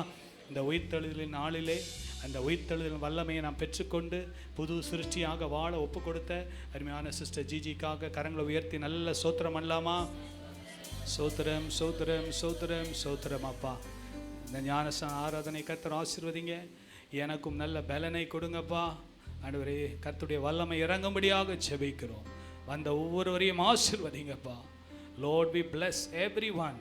இந்த உயிர்த்தெழுதலின் நாளிலே அந்த உயிர்த்தெழுதலின் வல்லமையை நாம் பெற்றுக்கொண்டு புது சிருஷ்டியாக வாழ ஒப்பு கொடுத்த அருமையான சிஸ்டர் ஜிஜிக்காக கரங்களை உயர்த்தி நல்ல சோத்திரம் பண்ணலாமா? சோத்திரம் சோத்திரம் சோத்திரம் சோத்திரம். அப்பா, இந்த ஞானஸ்தான ஆராதனை கர்த்தர் ஆசீர்வதிங்க, எனக்கும் நல்ல பலனை கொடுங்கப்பா. ஆண்டவரே, கர்த்தருடைய வல்லமை இறங்கும்படியாக ஜெபிக்கிறோம். வந்த ஒவ்வொருவரையும் ஆசீர்வதிங்கப்பா. Lord, we bless everyone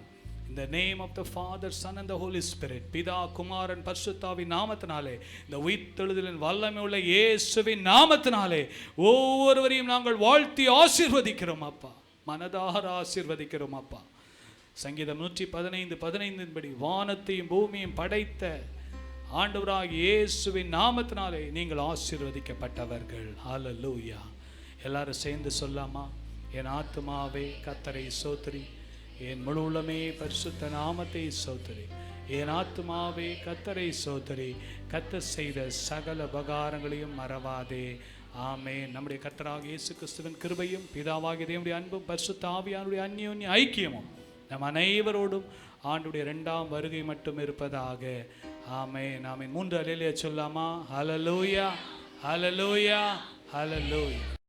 in the name of the Father, Son and the Holy Spirit. பிதா, குமாரன், பரிசுத்தாவின் நாமத்தினாலே, இந்த உயிர்த்தெழுதலின் வல்லமை உள்ள இயேசுவின் நாமத்தினாலே ஒவ்வொருவரையும் நாங்கள் வாழ்த்தி ஆசீர்வதிக்கிறோம் அப்பா. மனதார ஆசீர்வதிக்கிறோம் அப்பா. சங்கீதம் 115:15 படி வானத்தையும் பூமியையும் படைத்த ஆண்டவராகிய இயேசுவின் நாமத்தினாலே நீங்கள் ஆசீர்வதிக்கப்பட்டவர்கள். ஹல்லேலூயா. எல்லாரும் சேர்ந்து சொல்லாமா? என் ஆத்துமாவே கர்த்தரை ஸ்தோத்திரி, என் முழு உள்ளமே பரிசுத்த நாமத்தை ஸ்தோத்திரி. என் ஆத்துமாவே கர்த்தரை ஸ்தோத்திரி, கர்த்தர் செய்த சகல உபகாரங்களையும் மறவாதே. ஆமென். நம்முடைய கர்த்தராகிய இயேசு கிறிஸ்துவின் கிருபையும் பிதாவாகிய தேவனுடைய அன்பும் பரிசுத்த ஆவியானுடைய அந்யோன்ய ஐக்கியமும் நம் அனைவரோடும் ஆண்டுடைய 2ஆம் வருகை மட்டும் இருப்பதாக. ஆமென். ஆமென். 3 அல்லேலூயா சொல்லாமா? ஹல்லேலூயா, ஹல்லேலூயா, ஹல்லேலூயா.